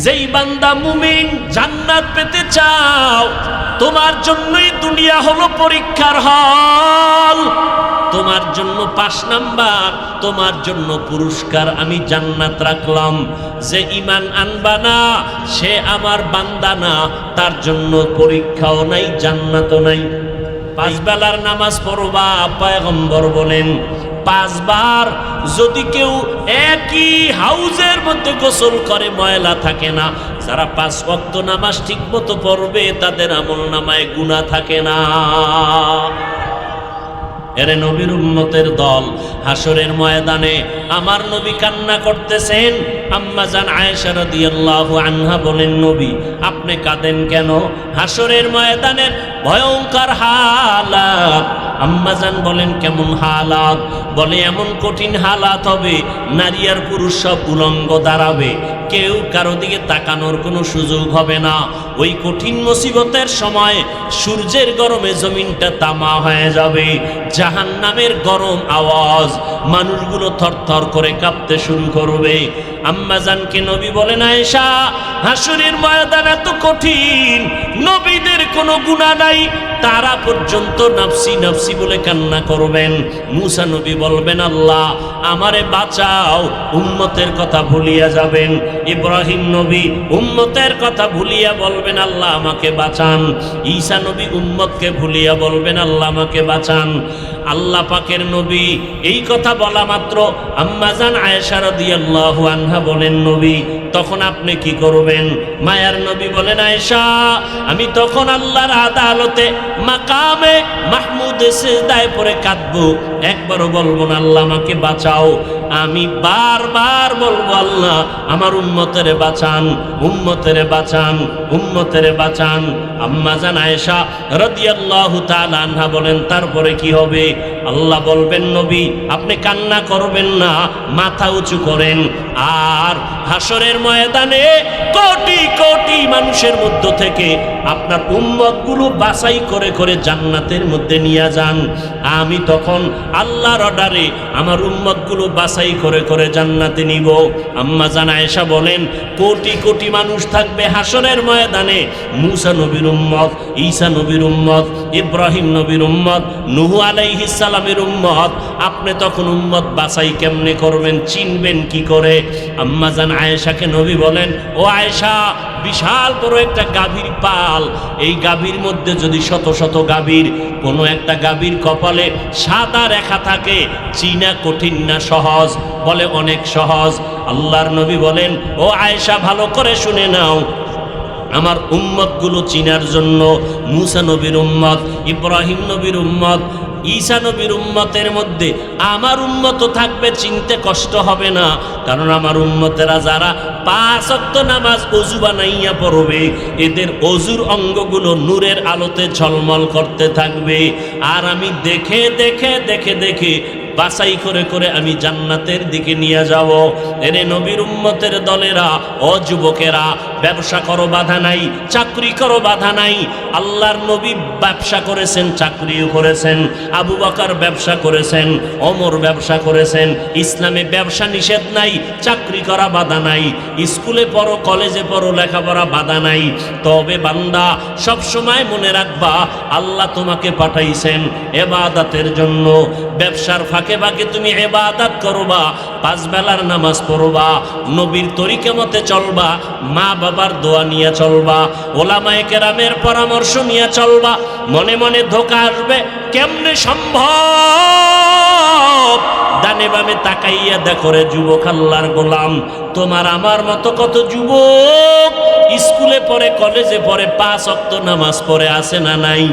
যেই বান্দা মুমিন জান্নাত পেতে চাও, তোমার জন্যই দুনিয়া হলো পরীক্ষার হল। তোমার জন্য 5 নাম্বার, তোমার জন্য পুরস্কার আমি জান্নাত রাখলাম। যে ঈমান আনবা না সে আমার বান্দা না, তার জন্য পরীক্ষাও নাই, জান্নাতও নাই। 5 বেলার নামাজ পড়বা, পয়গম্বর বলেন 5 বার। যদি কেউ একই হাউজের মধ্যে গোসল করে ময়লা থাকে না। যারা 5 ওয়াক্ত নামাজ ঠিক মতো পড়বে তাদের আমলনামায় গুনাহ থাকে না। এরে নবীর উম্মতের দল, হাসরের ময়দানে আমার নবী কান্না করতেছেন। আম্মা জান আয়েশা রাদিয়াল্লাহু আনহা বলেন, নবী আপনি কাঁদেন কেন? হাসরের ময়দানের ভয়ঙ্কর হালাত। আম্মা জান বলেন, কেমন হালাত? বলে এমন কঠিন হালাত হবে, নারী আর পুরুষ সব উলঙ্গ দাঁড়াবে, কেউ কারো দিকে তাকানোর কোনো সুযোগ হবে না। ওই কঠিন মুসিবতের সময় সূর্যের গরমে জমিনটা তামা হয়ে যাবে, জাহান্নামের গরম আওয়াজ, মানুষগুলো থরথর করে কাঁপতে শুরু করবে। আম্মা জানকে নবী বলেন, আয়েশা হাসরের ময়দান এত কঠিন, নবীদের কোনো গুনাহ নাই, তারা পর্যন্ত নাফসি নাফসি বলে কান্না করবেন। মুসা নবী বলবেন, আল্লাহ আমারে বাঁচাও, উম্মতের কথা ভুলিয়া যাবেন। ইব্রাহিম নবী উম্মতের কথা ভুলিয়া বলবেন, আল্লাহ আমাকে বাঁচান। ঈসা নবী উম্মতকে ভুলিয়া বলবেন, আল্লাহ আমাকে বাঁচান। আল্লাহ পাকের নবী এই কথা বলা মাত্র আম্মা জান আয়েশা রাদিয়াল্লাহু আনহা বলেন, নবী তখন আপনি কি করবেন? মায়ার নবী বলেন, আয়েশা আমি তখন আল্লাহর আদালতে মাকামে মাহমুদে সিজদায় পড়ে কাঁদবো, একবারও বলবো না আল্লাহ আমাকে বাঁচাও, আমি বারবার বলবো আল্লাহ আমার উম্মতেরে বাঁচান, উম্মতেরে বাঁচান, উম্মতেরে বাঁচান। আম্মা জান আয়েশা রাদিয়াল্লাহু তাআলা আনহা বলেন, তারপরে কি হবে? আল্লাহ বলবেন, নবী আপনি কান্না করবেন না, মাথা উঁচু করেন, আর হাসরের ময়দানে কোটি কোটি মানুষের মধ্য থেকে আপনার উম্মতগুলো বাছাই করে করে জান্নাতের মধ্যে নিয়ে যান। আমি তখন আল্লাহর অর্ডারে আমার উম্মতগুলো বাছাই করে করে জান্নাতে নিব। আম্মা জান আয়েশা বলেন, কোটি কোটি মানুষ থাকবে হাসরের ময়দানে, মুসা নবীর উম্মত, ঈসা নবীর উম্মত, ইব্রাহিম নবীর উম্মত, নূহ আলাইহিস সালামের উম্মত। আপনি তখন উম্মত বাছাই কেমনে করবেন, চিনবেন কি করে? আম্মা জান আয়েশাকে নবী বলেন, ও আয়েশা বিশাল বড় একটা গাভীর পাল, এই গাভীর মধ্যে যদি শত শত গাভীর, কোনো একটা গাভীর কপালে সাদা রেখা থাকে, চিনা কঠিন না সহজ? বলে অনেক সহজ। আল্লাহর নবী বলেন, ও আয়েশা ভালো করে শুনে নাও, আমার উম্মতগুলো চিনার জন্য মুসা নবীর উম্মত, ইব্রাহিম নবীর উম্মত, ঈসা নবীর উম্মতের মধ্যে আমার উম্মত থাকবে, চিনতে কষ্ট হবে না। কারণ আমার উম্মতেরা যারা 5 ওয়াক্ত নামাজ ওযু বানাইয়া পড়বে, এদের ওযুর অঙ্গগুলো নূরের আলোতে ঝলমল করতে থাকবে, আর আমি দেখে দেখে দেখে দেখে বাছাই করে করে আমি জান্নাতের দিকে নিয়ে যাব। এরে নবীর উম্মতের দলেরা, ও যুবকেরা, ব্যবসা করো বাধা নাই, চাকরি করো বাধা নাই। আল্লাহর নবী ব্যবসা করেছেন, চাকরিও করেছেন, আবু বকর ব্যবসা করেছেন, ওমর ব্যবসা করেছেন। ইসলামে ব্যবসা নিষেধ নাই, চাকরি করা বাধা নাই, স্কুলে পড়ো, কলেজে পড়ো, লেখাপড়া বাধা নাই। তবে বান্দা সব সময় মনে রাখবা, আল্লাহ তোমাকে পাঠাইছেন ইবাদতের জন্য। ব্যবসার ফাঁকে ফাঁকে তুমি ইবাদত করবা, 5 বেলার নামাজ পড়বা, নবীর তরিকা মতে চলবা, মা বাবার দোয়া নিয়ে চলবা, ওলামায়ে কেরামের পরামর্শ নিয়ে চলবা। মনে মনে ধোঁকা আসবে, কেমনে সম্ভব? ডানে বামে তাকাইয়া দেখো রে যুবক, আল্লাহর গোলাম, তোমার আমার মতো কত যুবক স্কুলে পড়ে, কলেজে পড়ে, 5 ওয়াক্ত নামাজ পড়ে, আছে না নাই?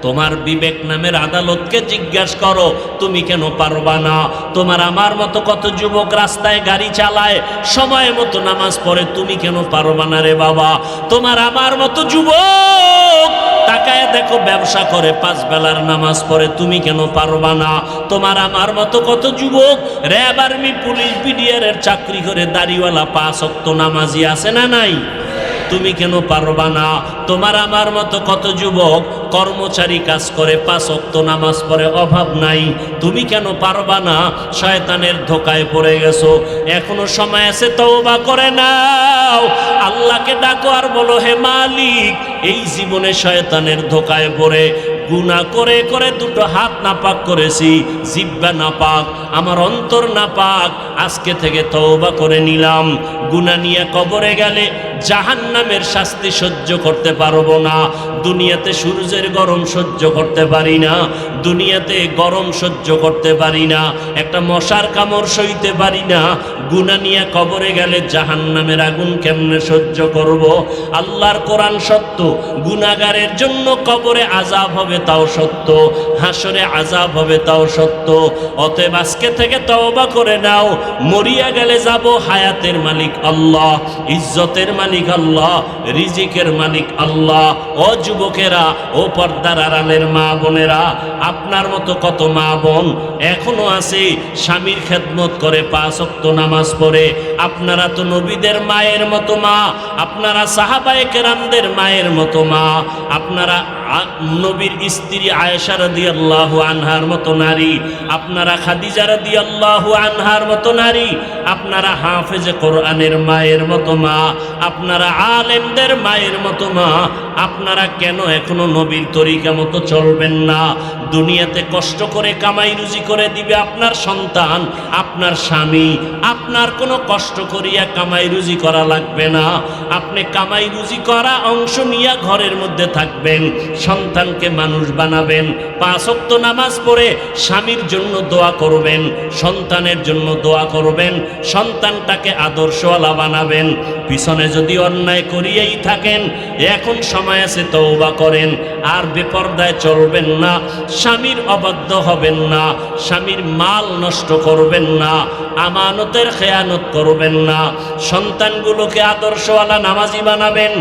তোমার বিবেক নামের আদালতকে জিজ্ঞাসা করো, তুমি কেন পারবা না? তোমার আমার মতো কত যুবক রাস্তায় গাড়ি চালায়, সময় মতো নামাজ পড়ে, তুমি কেন পারবা না রে বাবা? তোমার আমার মতো যুবক তাকায় দেখো ব্যবসা করে, 5 বেলার নামাজ পড়ে, তুমি কেন পারবা না? তোমার আমার মতো কত যুবক র্যাব, আর্মি, পুলিশ, বিডিআরের চাকরি করে, দাড়িওয়ালা, 5 ওয়াক্ত নামাজি, আছে না নাই? তুমি কেন পারবা না? তোমার আমার মতো কত যুবক কর্মচারী কাজ করে, 5 ওয়াক্ত নামাজ পড়ে, অভাব নাই, তুমি কেন পারবা না? শয়তানের ধোকায় পড়ে গেছো, এখনো সময় আছে, তওবা করে নাও, আল্লাহকে ডাকো আর বলো, হে মালিক, এই জীবনে শয়তানের ধোকায় পড়ে গুনাহ করে করে দুটো হাত নাপাক করেছি, জিহ্বা নাপাক, আমার অন্তর নাপাক, আজকে থেকে তওবা করে নিলাম। গুনাহ নিয়ে কবরে গেলে জাহান্নামের শাস্তি সহ্য করতে পারবো না। দুনিয়াতে সূর্যের গরম সহ্য করতে পারি না, দুনিয়াতে গরম সহ্য করতে পারি না, একটা মশার কামড় সইতে পারি না। গুনাহ নিয়ে কবরে গেলে জাহান্নামের আগুন কেমনে সহ্য করব? আল্লাহর কোরআন সত্য, গুনাহগারের জন্য কবরে আযাব হবে তাও সত্য, হাসরে আযাব হবে তাও সত্য। অতএব আজকে থেকে তওবা করে নাও। মরিয়া গেলে যাব, হায়াতের মালিক আল্লাহ, ইজ্জতের মালিক আল্লাহ, রিজিকের মালিক আল্লাহ। ও যুবকেরা, ও পর্দার আড়ালের মা বোনেরা, আপনার মতো কত মা বোন এখনো আছে স্বামীর খেদমত করে, 5 ওয়াক্ত নামাজ পড়ে। আপনারা তো নবীদের মায়ের মতো মা, আপনারা সাহাবায়ে কেরামদের মায়ের মতো মা, আপনারা নবীর স্ত্রী আয়েশা রাদিয়াল্লাহু আনহার মতো নারী, আপনারা খাদিজা রাদিয়াল্লাহু আনহার মতো নারী, আপনারা হাফেজে কোরআনের মায়ের মতো মা, আপনারা আলেমদের মায়ের মতো মা। আপনারা কেন এখনো নবীর তরিকা মতো চলবেন না? দুনিয়াতে কষ্ট করে কামাই রুজি করে দিবে আপনার সন্তান, আপনার স্বামী, আপনার কোনো কষ্ট করিয়া কামাই রুজি করা লাগবে না। আপনি কামাই রুজি করা অংশ নিয়ে ঘরের মধ্যে থাকবেন, সন্তানকে মানুষ বানাবেন, 5 ওয়াক্ত নামাজ পড়ে স্বামীর জন্য দোয়া করবেন, সন্তানের জন্য দোয়া করবেন, সন্তানটাকে আদর্শওয়ালা বানাবেন। পিছনে যদি অন্যায় করিয়েই থাকেন, এখন সময় আছে, তওবা করেন, আর বেপরদায় চলবেন না, স্বামীর অবাধ্য হবেন না, স্বামীর মাল নষ্ট করবেন না, আমানতের খেয়ানত করবেন না, সন্তানগুলোকে আদর্শওয়ালা নামাজি বানাবেন,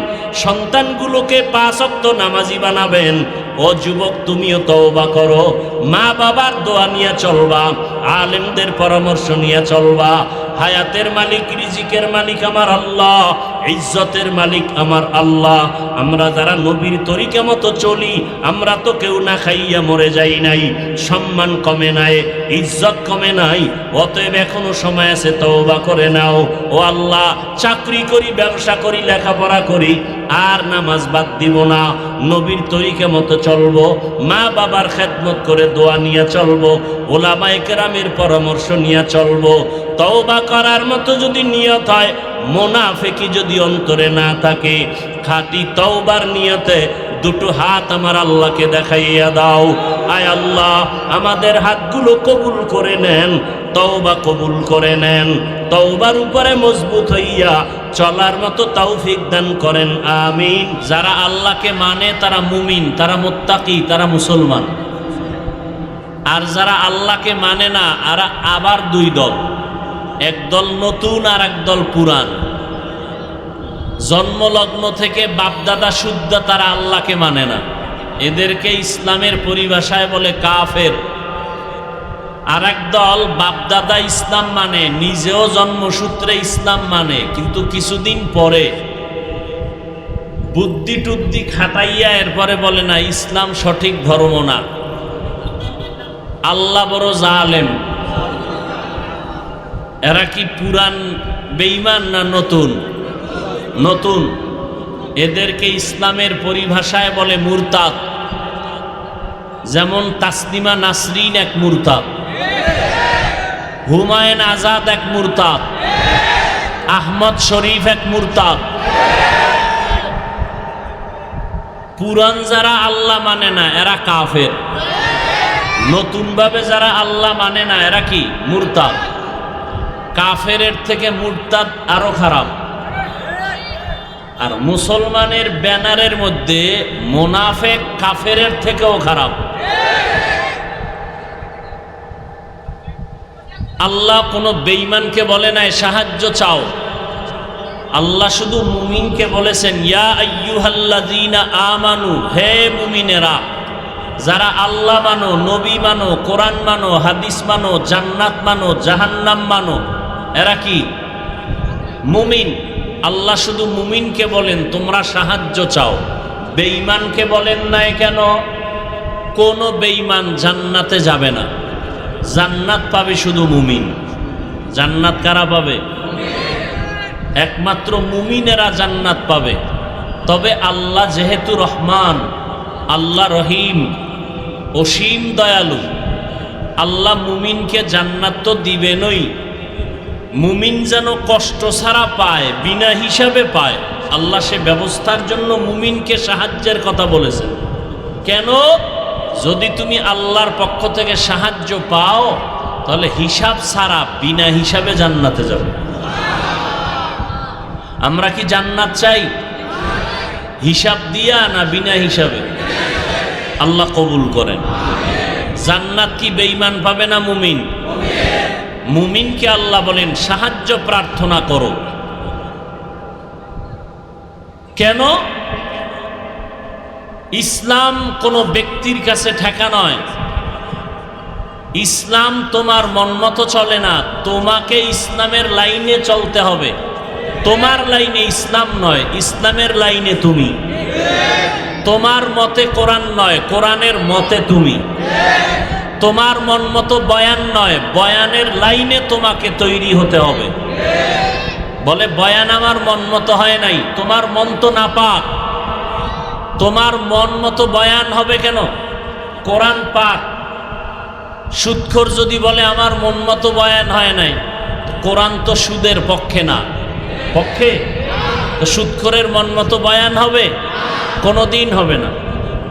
সন্তানগুলোকে 5 ওয়াক্ত নামাজি বানাবেন। ও যুবক, তুমিও তওবা করো, মা বাবার দোয়া নিয়ে চলবা, আলেমদের পরামর্শ নিয়ে চলবা। হায়াতের মালিক, রিজিকের মালিক আমার আল্লাহ, ইজ্জতের মালিক আমার আল্লাহ। আমরা যারা নবীর তরিকা মতো চলি, আমরা তো কেউ না খাইয়া মরে যাই নাই, সম্মান কমে নাই, ইজ্জত কমে নাই। অতএব এখনো সময় আছে, তওবা করে নাও। ও আল্লাহ, চাকরি করি, ব্যবসা করি, লেখাপড়া করি, আর নামাজ বাদ দিব না, নবীর তরিকা মতো চলবো, মা বাবার খেদমত করে দোয়া নিয়ে চলবো, ওলামায়ে কেরামের পরামর্শ নিয়ে চলবো। তওবা করার মতো যদি নিয়ত হয়, মুনাফিকি যদি অন্তরে না থাকে, খাঁটি তওবার নিয়তে দুটো হাত আমার আল্লাহকে দেখাইয়া দাও। আয় আল্লাহ, আমাদের হাতগুলো কবুল করে নেন, তওবা কবুল করে নেন, তওবার উপরে মজবুত হইয়া চলার মতো তৌফিক দান করেন, আমিন। যারা আল্লাহকে মানে তারা মুমিন, তারা মুত্তাকি, তারা মুসলমান। আর যারা আল্লাহকে মানে না, আর আবার 2 দল, একদল নতুন আর একদল পুরান। জন্মলগ্ন থেকে বাপদাদা শুদ্ধ, তারা আল্লাহকে মানে না, এদেরকে ইসলামের পরিভাষায় বলে কাফের। আর একদল বাপদাদা ইসলাম মানে, নিজেও জন্মসূত্রে ইসলাম মানে, কিন্তু কিছুদিন পরে বুদ্ধি টুদ্ধি খাটাইয়া এরপরে বলে না, ইসলাম সঠিক ধর্ম না, আল্লাহ বড় জালেম। এরা কি পুরান বেঈমান না নতুন? নতুন। এদেরকে ইসলামের পরিভাষায় বলে মুরতাদ। যেমন তাসলিমা নাসরিন এক মুরতাদ, হুমায়ুন আজাদ এক মুরতাদ, আহমদ শরীফ এক মুরতাদ। পুরান যারা আল্লাহ মানে না, এরা কাফের। নতুন ভাবে যারা আল্লাহ মানে না, এরা কি? মুরতাদ। কাফেরের থেকে মুরতাদ আরো খারাপ। আর মুসলমানের ব্যানারের মধ্যে মুনাফিক কাফেরের থেকেও খারাপ। আল্লাহ কোনো বেঈমানকে বলে নাই সাহায্য চাও, আল্লাহ শুধু মুমিনকে বলেছেন, ইয়া আইয়ুহাল্লাযীনা আমানু, হে মুমিনেরা, যারা আল্লাহ মানো, নবী মানো, কোরআন মানো, হাদিস মানো, জান্নাত মানো, জাহান্নাম মানো, এরা কি? মুমিন। আল্লাহ শুধু মুমিনকে বলেন তোমরা সাহায্য চাও, বেঈমানকে বলেন নাই কেন? কোন বেঈমান জান্নাতে যাবে না, জান্নাত পাবে শুধু মুমিন। জান্নাত কারা পাবে? একমাত্র মুমিনেরা জান্নাত পাবে। তবে আল্লাহ যেহেতু রহমান, আল্লাহ রহিম, অসীম দয়ালু, আল্লাহ মুমিনকে জান্নাত তো দিবেনই, মুমিন যেন কষ্ট ছাড়া পায়, বিনা হিসাবে পায়, আল্লাহ সে ব্যবস্থার জন্য মুমিনকে সাহায্যের কথা বলেছেন। কেন? যদি তুমি আল্লাহর পক্ষ থেকে সাহায্য পাও তাহলে হিসাব ছাড়া বিনা হিসাবে জান্নাতে যাবে। আমরা কি জান্নাত চাই হিসাব দিয়া না বিনা হিসাবে? আল্লাহ কবুল করেন। জান্নাত কি বেঈমান পাবে না মুমিন? মুমিনকে আল্লাহ বলেন সাহায্য প্রার্থনা করো। কেন? ইসলাম কোনো ব্যক্তির কাছে ঠেকা নয়। ইসলাম তোমার মন মতো চলে না, তোমাকে ইসলামের লাইনে চলতে হবে। তোমার লাইনে ইসলাম নয়, ইসলামের লাইনে তুমি। তোমার মতে কোরআন নয়, কোরআনের মতে তুমি। তোমার মন মতো বয়ান নয়, বয়ানের লাইনে তোমাকে তৈরি হতে হবে। বলে বয়ান আমার মন মতো হয় নাই, তোমার মন তো নাপাক। তোমার মন মতো বয়ান হবে কেন? কোরআন পাক। সুদখোর যদি বলে আমার মন মতো বয়ান হয় নাই, কোরআন তো সুদের পক্ষে না, পক্ষে? তো সুদখোরের মন মতো বয়ান হবে? কোনোদিন হবে না।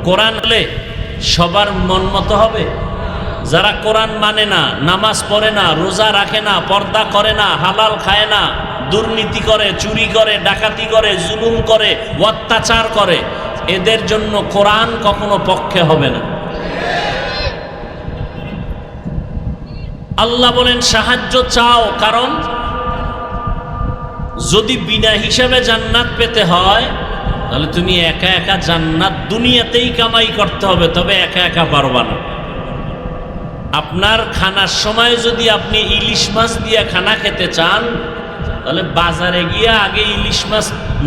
কোরআন হলে সবার মন মতো হবে? যারা কোরআন মানে না, নামাজ পড়ে না, রোজা রাখে না, পর্দা করে না, হালাল খায় না, দুর্নীতি করে, চুরি করে, ডাকাতি করে, জুলুম করে, অত্যাচার করে, এদের জন্য কোরআন কখনো পক্ষে হবে না। আল্লাহ বলেন সাহায্য চাও, কারণ যদি বিনা হিসাবে জান্নাত পেতে হয় তাহলে তুমি একা একা জান্নাত দুনিয়াতেই কামাই করতে হবে, তবে একা একা পারবা না। আপনার খানার সময় যদি আপনি ইলিশ মাছ দিয়ে খানা খেতে চান তাহলে বাজারে গিয়ে আগে ইলিশ মাছ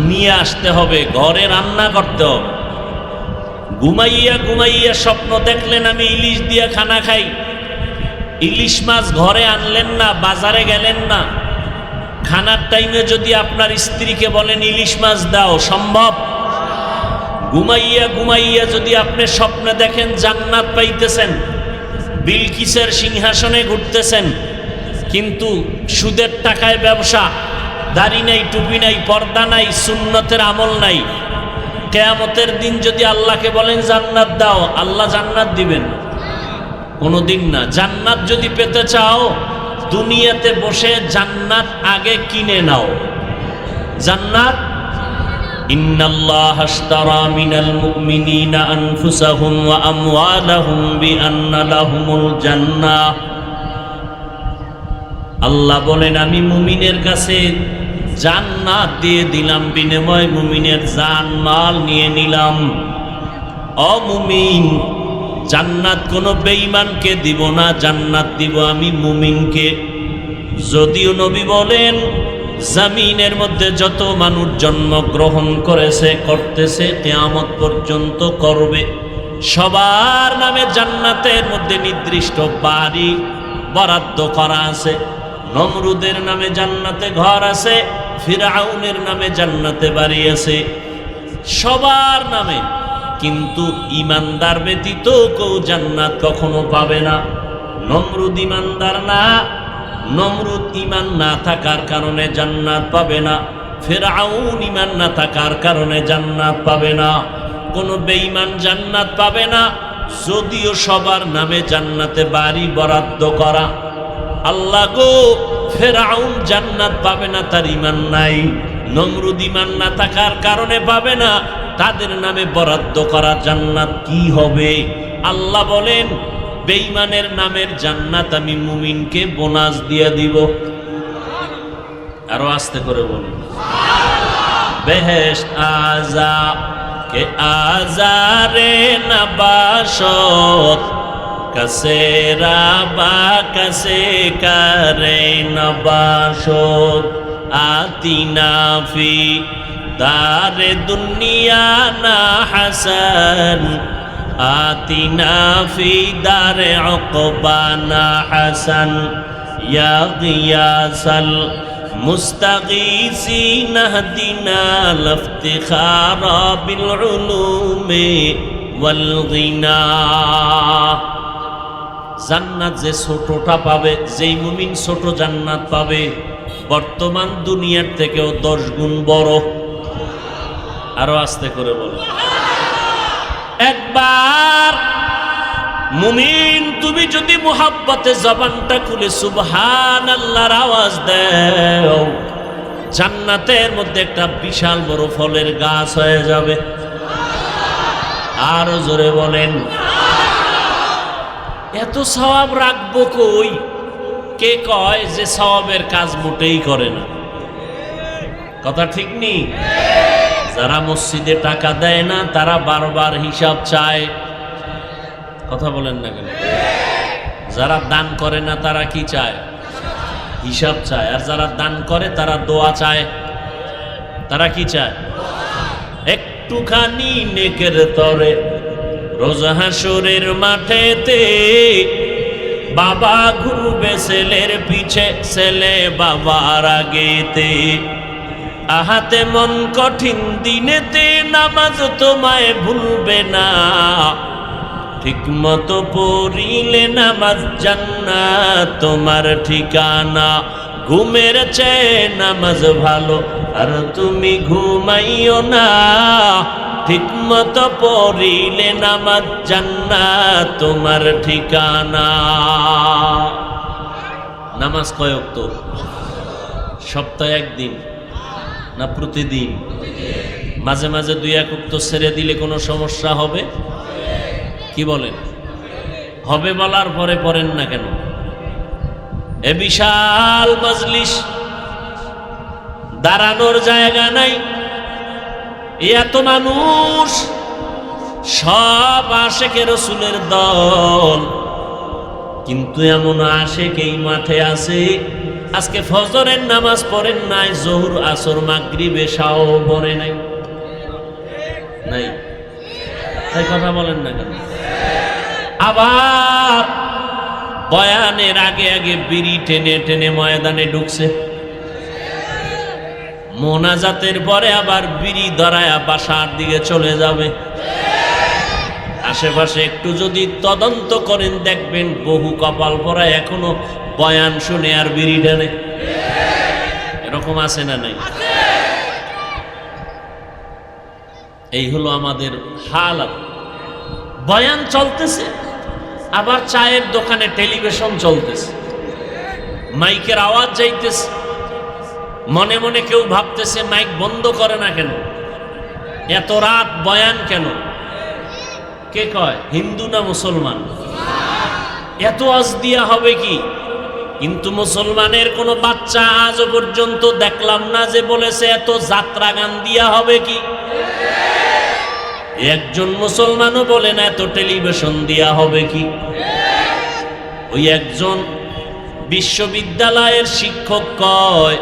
নিয়ে আসতে হবে, ঘরে রান্না করতে হবে। ঘুমাইয়া ঘুমাইয়া স্বপ্ন দেখলেন আমি ইলিশ দিয়ে খানা খাই, ইলিশ মাছ ঘরে আনলেন না, বাজারে গেলেন না। খানার টাইমে যদি আপনার স্ত্রীকে বলেন ইলিশ মাছ দাও, সম্ভব? ঘুমাইয়া ঘুমাইয়া যদি আপনি স্বপ্নে দেখেন জান্নাত পাইতেছেন, বিলকিসের সিংহাসনে ঘুরতেছেন, কিন্তু সুদের টাকায় ব্যবসা, দাড়ি নাই, টুপি নাই, পর্দা নাই, সুন্নতের আমল নাই, কিয়ামতের দিন যদি আল্লাহকে বলেন জান্নাত দাও, আল্লাহ জান্নাত দিবেন? কোনোদিন না। জান্নাত যদি পেতে চাও দুনিয়াতে বসে জান্নাত আগে কিনে নাও। জান্নাত ইন্নাল্লাহা আশতারা মিনাল মুমিনিনা আনফুসাহুম ওয়া আমওয়ালাহুম বিআন্না লাহুমুল জান্নাহ। আল্লাহ বলেন আমি মুমিনের কাছে জান্নাত দিয়ে দিলাম, বিনিময় মুমিনের জান মাল নিয়ে নিলাম। অমুমিন জান্নাত কোনো বেঈমানকে দিব না, জান্নাত দিব আমি মুমিনকে। যদিও নবী বলেন জমিনের মধ্যে যত মানুষ জন্মগ্রহণ করেছে, করতেছে, কিয়ামত পর্যন্ত করবে, সবার নামে জান্নাতের মধ্যে নির্দিষ্ট বাড়ি বরাদ্দ করা আছে। নমরুদের নামে জান্নাতে ঘর আছে, ফিরআউনের নামে জান্নাতে বাড়ি আছে, সবার নামে। কিন্তু ইমানদার ব্যতীত কেউ জান্নাত কখনো পাবে না। নমরুদ ইমানদার না, নমরুদ ইমান না থাকার কারণে জান্নাত পাবে না, ফিরআউন ইমান না থাকার কারণে জান্নাত পাবে না, কোনো বেঈমান জান্নাত পাবে না। যদিও সবার নামে জান্নাতে বাড়ি বরাদ্দ করা। আল্লাহ গো, ফিরআউন জান্নাত পাবে না, তার ইমান নাই। নমরুদ ইমান না থাকার কারণে পাবে না, তাদের নামে বরাদ্দ করা জান্নাত কি হবে? আল্লাহ বলেন বেঈমানের নামের জান্নাত আমি মুমিনকে বোনাস দিয়ে দিব। আরো আস্তে করে বলুন, বেহেশত আজা কে আজারে নবাশত কসে রাবা কসে করে নবাশত। আতিনা ফি দারে দুনিয়া না হাসান আতিনা ফি দারে উকবানা হাসান ইয়া গিয়াসাল মুস্তাগীসিন ইহদিনা লিফতিখারা বিল উলুমি ওয়াল গিনা। জান্নাত যে ছোটটা পাবে, যেই মুমিন ছোট জান্নাত পাবে, বর্তমান দুনিয়ার থেকেও 10 গুণ বড়। আরো আস্তে করে বলো। একবার মুমিন তুমি যদি মুহাব্বতে জবানটা খুলে সুবহানাল্লাহর আওয়াজ দাও, জান্নাতের মধ্যে একটা বিশাল বড় ফলের গাছ হয়ে যাবে। আরো জোরে বলেন। এত সওয়াব রাখবো কই? কে কয় যে সওয়াবের কাজ মোটেই করে না? কথা ঠিক নেই? যারা মসজিদে টাকা দেয় না তারা বারবার হিসাব চায়। কথা বলেন না কেন? যারা দান করে না তারা কি চায়? হিসাব চায়। আর যারা দান করে তারা দোয়া চায়। তারা কি চায়? একটুখানি নেকের তরে রোজ হাসরের মাঠেতে বাবা ঘুরবে ছেলের পিছে, ছেলে বাবার আগেতে। আহাতে মন কঠিন দিনেতে নামাজ তোমায় ভুলবে না, ঠিক মতো পড়িলে নামাজ জান্নাত তোমার ঠিকানা। ঘুমের চেয়ে নামাজ ভালো আর তুমি ঘুমাইও না, ঠিক মতো পড়িলে নামাজ জান্নাত তোমার ঠিকানা। নামাজ কয় ওয়াক্ত? সপ্তাহে একদিন না প্রতিদিন? মাঝে মাঝে 2-1 ওয়াক্ত ছেড়ে দিলে কোনো সমস্যা হবে? কি বলেন? হবে বলার পরে পড়েন না কেন? এ বিশাল মজলিস, দাঁড়ানোর জায়গা নাই, এত মানুষ, সব আশেকে রসুলের দল, কিন্তু এমন আশেক এই মাঠে আছে আজকে ফজরের নামাজ পড়েন নাই, জোহর আসর মাগরিব এশাও পড়ে নাই। নাই তাই কথা বলেন না কেন? আবার বয়ানের আগে আগে বিড়ি টেনে টেনে ময়দানে ঢুকছে, মোনাজাতের পরে আবার বিড়ি ধরায়া বাসার দিকে চলে যাবে। আশেপাশে একটু যদি তদন্ত করেন দেখবেন বহু কপাল পরা এখনো বয়ান শুনে আর বিড়ি টানে। এরকম আছে না নাই? এই হলো আমাদের হালাত। বয়ান চলতেছে, আবার চায়ের দোকানে টেলিভিশন চলতেছে, মাইকের আওয়াজ যাইতেছে। মনে মনে কেউ ভাবতেছে মাইক বন্ধ করে না কেন, এত রাত বয়ান কেন? কে কয়? হিন্দু না মুসলমান? এত আজ দিয়া হবে কি? কিন্তু মুসলমানের কোনো বাচ্চা আজও পর্যন্ত দেখলাম না যে বলেছে এত যাত্রা গান দিয়া হবে কি। একজন মুসলমানও বলে না এত টেলিভিশন দিয়া হবে কি। ওই একজন বিশ্ববিদ্যালয়ের শিক্ষক কয়,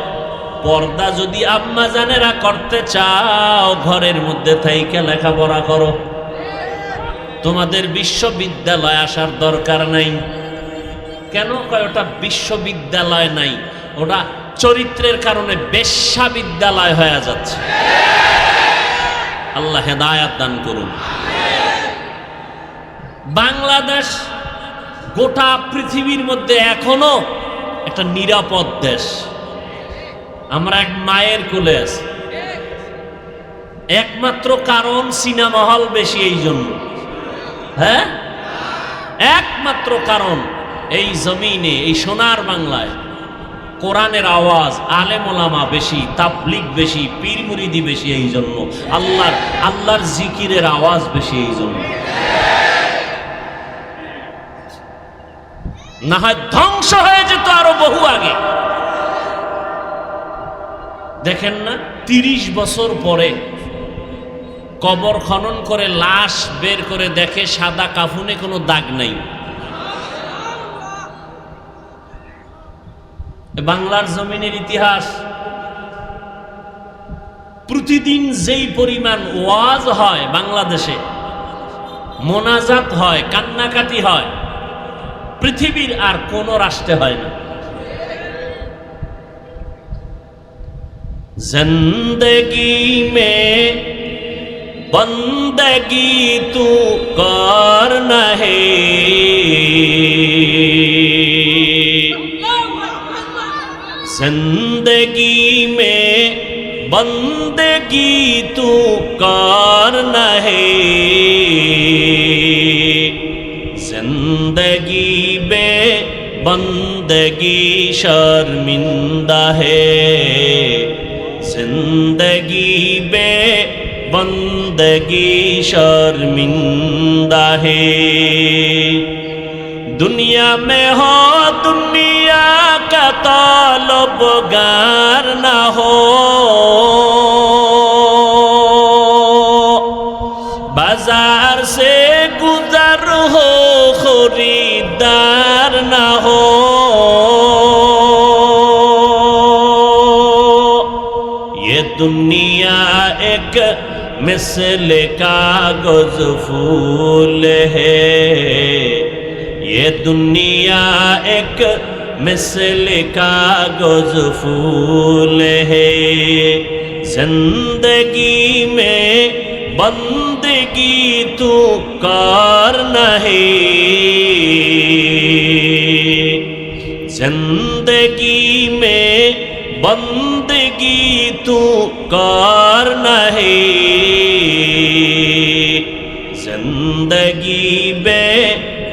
পর্দা যদি আম্মা জানেরা করতে চাও ঘরের মধ্যে থাইকে লেখাপড়া করো, তোমাদের বিশ্ববিদ্যালয় আসার দরকার নাই। কেন কয়? ওটা বিশ্ববিদ্যালয় নাই, ওটা চরিত্রের কারণে বেশ্যাবিদ্যালয় হয়ে যাচ্ছে। আল্লাহ হেদায়াত দান করুন। বাংলাদেশ গোটা পৃথিবীর মধ্যে এখনো একটা নিরাপদ দেশ। আমরা এক মায়ের কোলে আছি, একমাত্র কারণ সিনেমা হল বেশি, এই জন্য। হ্যাঁ, একমাত্র কারণ এই জমিনে, এই সোনার বাংলায় কোরআনের আওয়াজ, আলেম ওলামা বেশি, তাবলীগ বেশি, পীর মুরিদি বেশি, এই জন্য। আল্লাহর জিকিরের আওয়াজ বেশি, এই জন্য। না হয় ধ্বংস হয়ে যেত আরো বহু আগে। দেখেন না, 30 বছর পরে কবর খনন করে লাশ বের করে দেখে সাদা কাফনে কোনো দাগ নাই। বাংলার জমিনের ইতিহাস প্রতিদিন যেই পরিমাণ ওয়াজ হয় বাংলাদেশে, মোনাজাত হয়, কান্নাকাটি হয়, পৃথিবীর আর কোন রাষ্ট্রে হয় না। জিন্দগি মে বন্দগি তু করনা হে, जिंदगी में बंदगी तू करना है, जिंदगी में बंदगी शर्मिंदा है, जिंदगी में बंदगी शर्मिंदा है। दुनिया में हो दुनिया का तलबगार ना हो, बाजार से गुजर हो खरीदार ना हो, ये दुनिया एक मिसल कागज फूल है, ये दुनिया एक मिसल कागज फूल है, जिंदगी में बंदगी तू करना है, जिंदगी में बंदगी तू करना है, जिंदगी में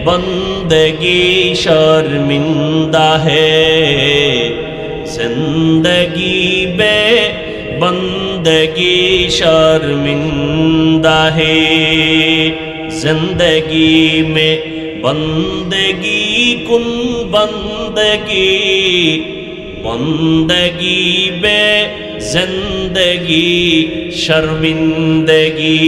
बंदगी शर्मिंदा है, जिंदगी में बंदगी शर्मिंदा है, जिंदगी में बंदगी कुन बंदगी, बंदगी बे जिंदगी शर्मिंदगी।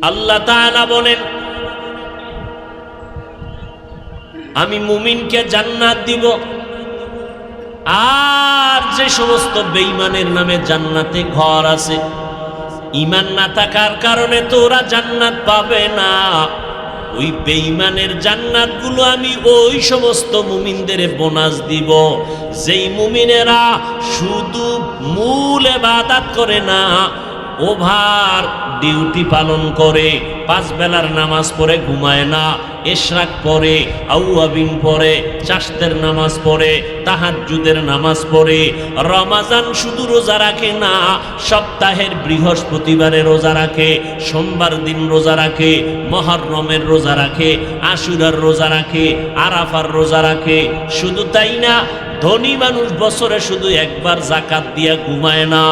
আল্লাহ তাআলা বলেন, আমি মুমিনকে জান্নাত দিব, আর যে সমস্ত বেঈমানের নামে জান্নাতে ঘর আছে, ঈমান না থাকার কারণে তো ওরা জান্নাত পাবে না। ওই বেঈমানের জান্নাতগুলো আমি ওই সমস্ত মুমিনদের বোনাস দিব, যেই মুমিনেরা শুধু মূল ইবাদত করে না, ওভার ডিউটি পালন করে, 5 বেলার নামাজ পড়ে ঘুমায় না, ইশরাক পড়ে, আউয়াবিন পড়ে, চাশতের নামাজ পড়ে, তাহাজ্জুদের নামাজ পড়ে, রমাজান শুধু রোজা রাখে না, সপ্তাহের বৃহস্পতিবারে রোজা রাখে, সোমবার দিন রোজা রাখে, মুহররমের রোজা রাখে, আশুরার রোজা রাখে, আরাফার রোজা রাখে। শুধু তাই না, ধনী মানুষ বছরে শুধু একবার যাকাত দিয়া ঘুমায় না,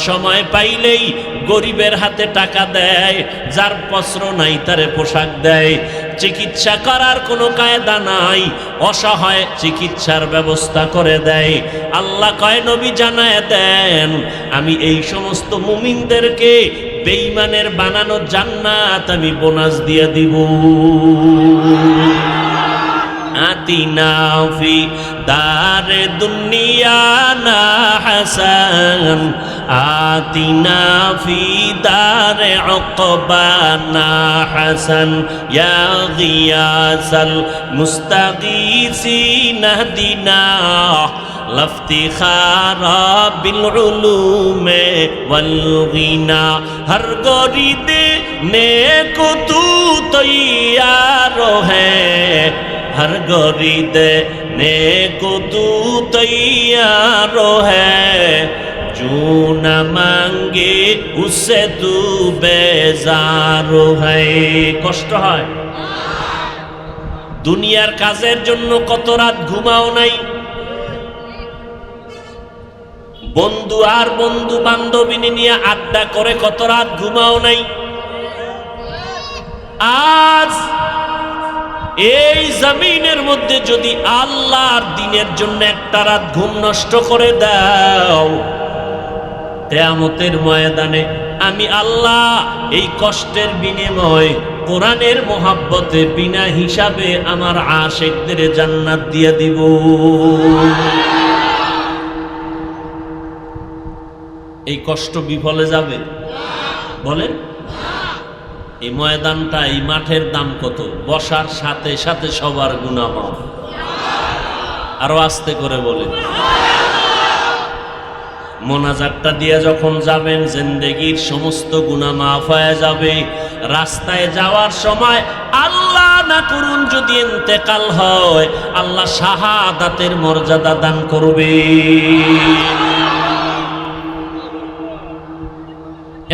সময় পাইলেই গরিবের হাতে টাকা দেয়, যার বস্ত্র নাই তারে পোশাক দেয়, চিকিৎসা করার কোনো কায়দা নাই, অসহায় চিকিৎসার ব্যবস্থা করে দেয়। আল্লাহ কয়, নবী জানায় দেন, আমি এই সমস্ত মুমিনদেরকে বেঈমানের বানানো জান্নাত আমি বোনাস দিয়ে দিব। আতিনা ফি দারে দুনিয়া না হাসান, আতিনা ফি দারে উকবা না হাসান, ইয়া গিয়াসাল মুস্তাগীসিন হদিনা লফতিখারা বিল উলুমে ওয়াল গিনা, হর গরিদে নেকো তু তৈয়ার হ্যায়, हर गरीद नेको तू तैयार है, जो न मांगे उससे तू बेजार है। কষ্ট হয়, দুনিয়ার কাজের জন্য কত রাত ঘুমাও নাই, বন্ধু আর বন্ধু বান্ধবী নিয়ে আড্ডা করে কত রাত ঘুমাও নাই। আজ এই জমিনের মধ্যে যদি আল্লাহর দ্বীনের জন্য একটা রাত ঘুম নষ্ট করে দাও, কিয়ামতের ময়দানে আমি আল্লাহ এই কষ্টের বিনিময় কোরআনের মোহাব্বতে বিনা হিসাবে আমার আশিকদের জান্নাত দিয়ে দিব। এই কষ্ট বিফলে যাবে? বলেন। এই ময়দানটা, এই মাঠের দাম কত? বসার সাথে সাথে সবার গুনাহ মাফ। আরো আস্তে করে বলেন। মোনাজাতটা দিয়ে যখন যাবেন, জিন্দেগির সমস্ত গুনাহ মাফ হয়ে যাবে। রাস্তায় যাওয়ার সময় আল্লাহ না করুন যদি ইন্তেকাল হয়, আল্লাহ শাহাদাতের মর্যাদা দান করবে।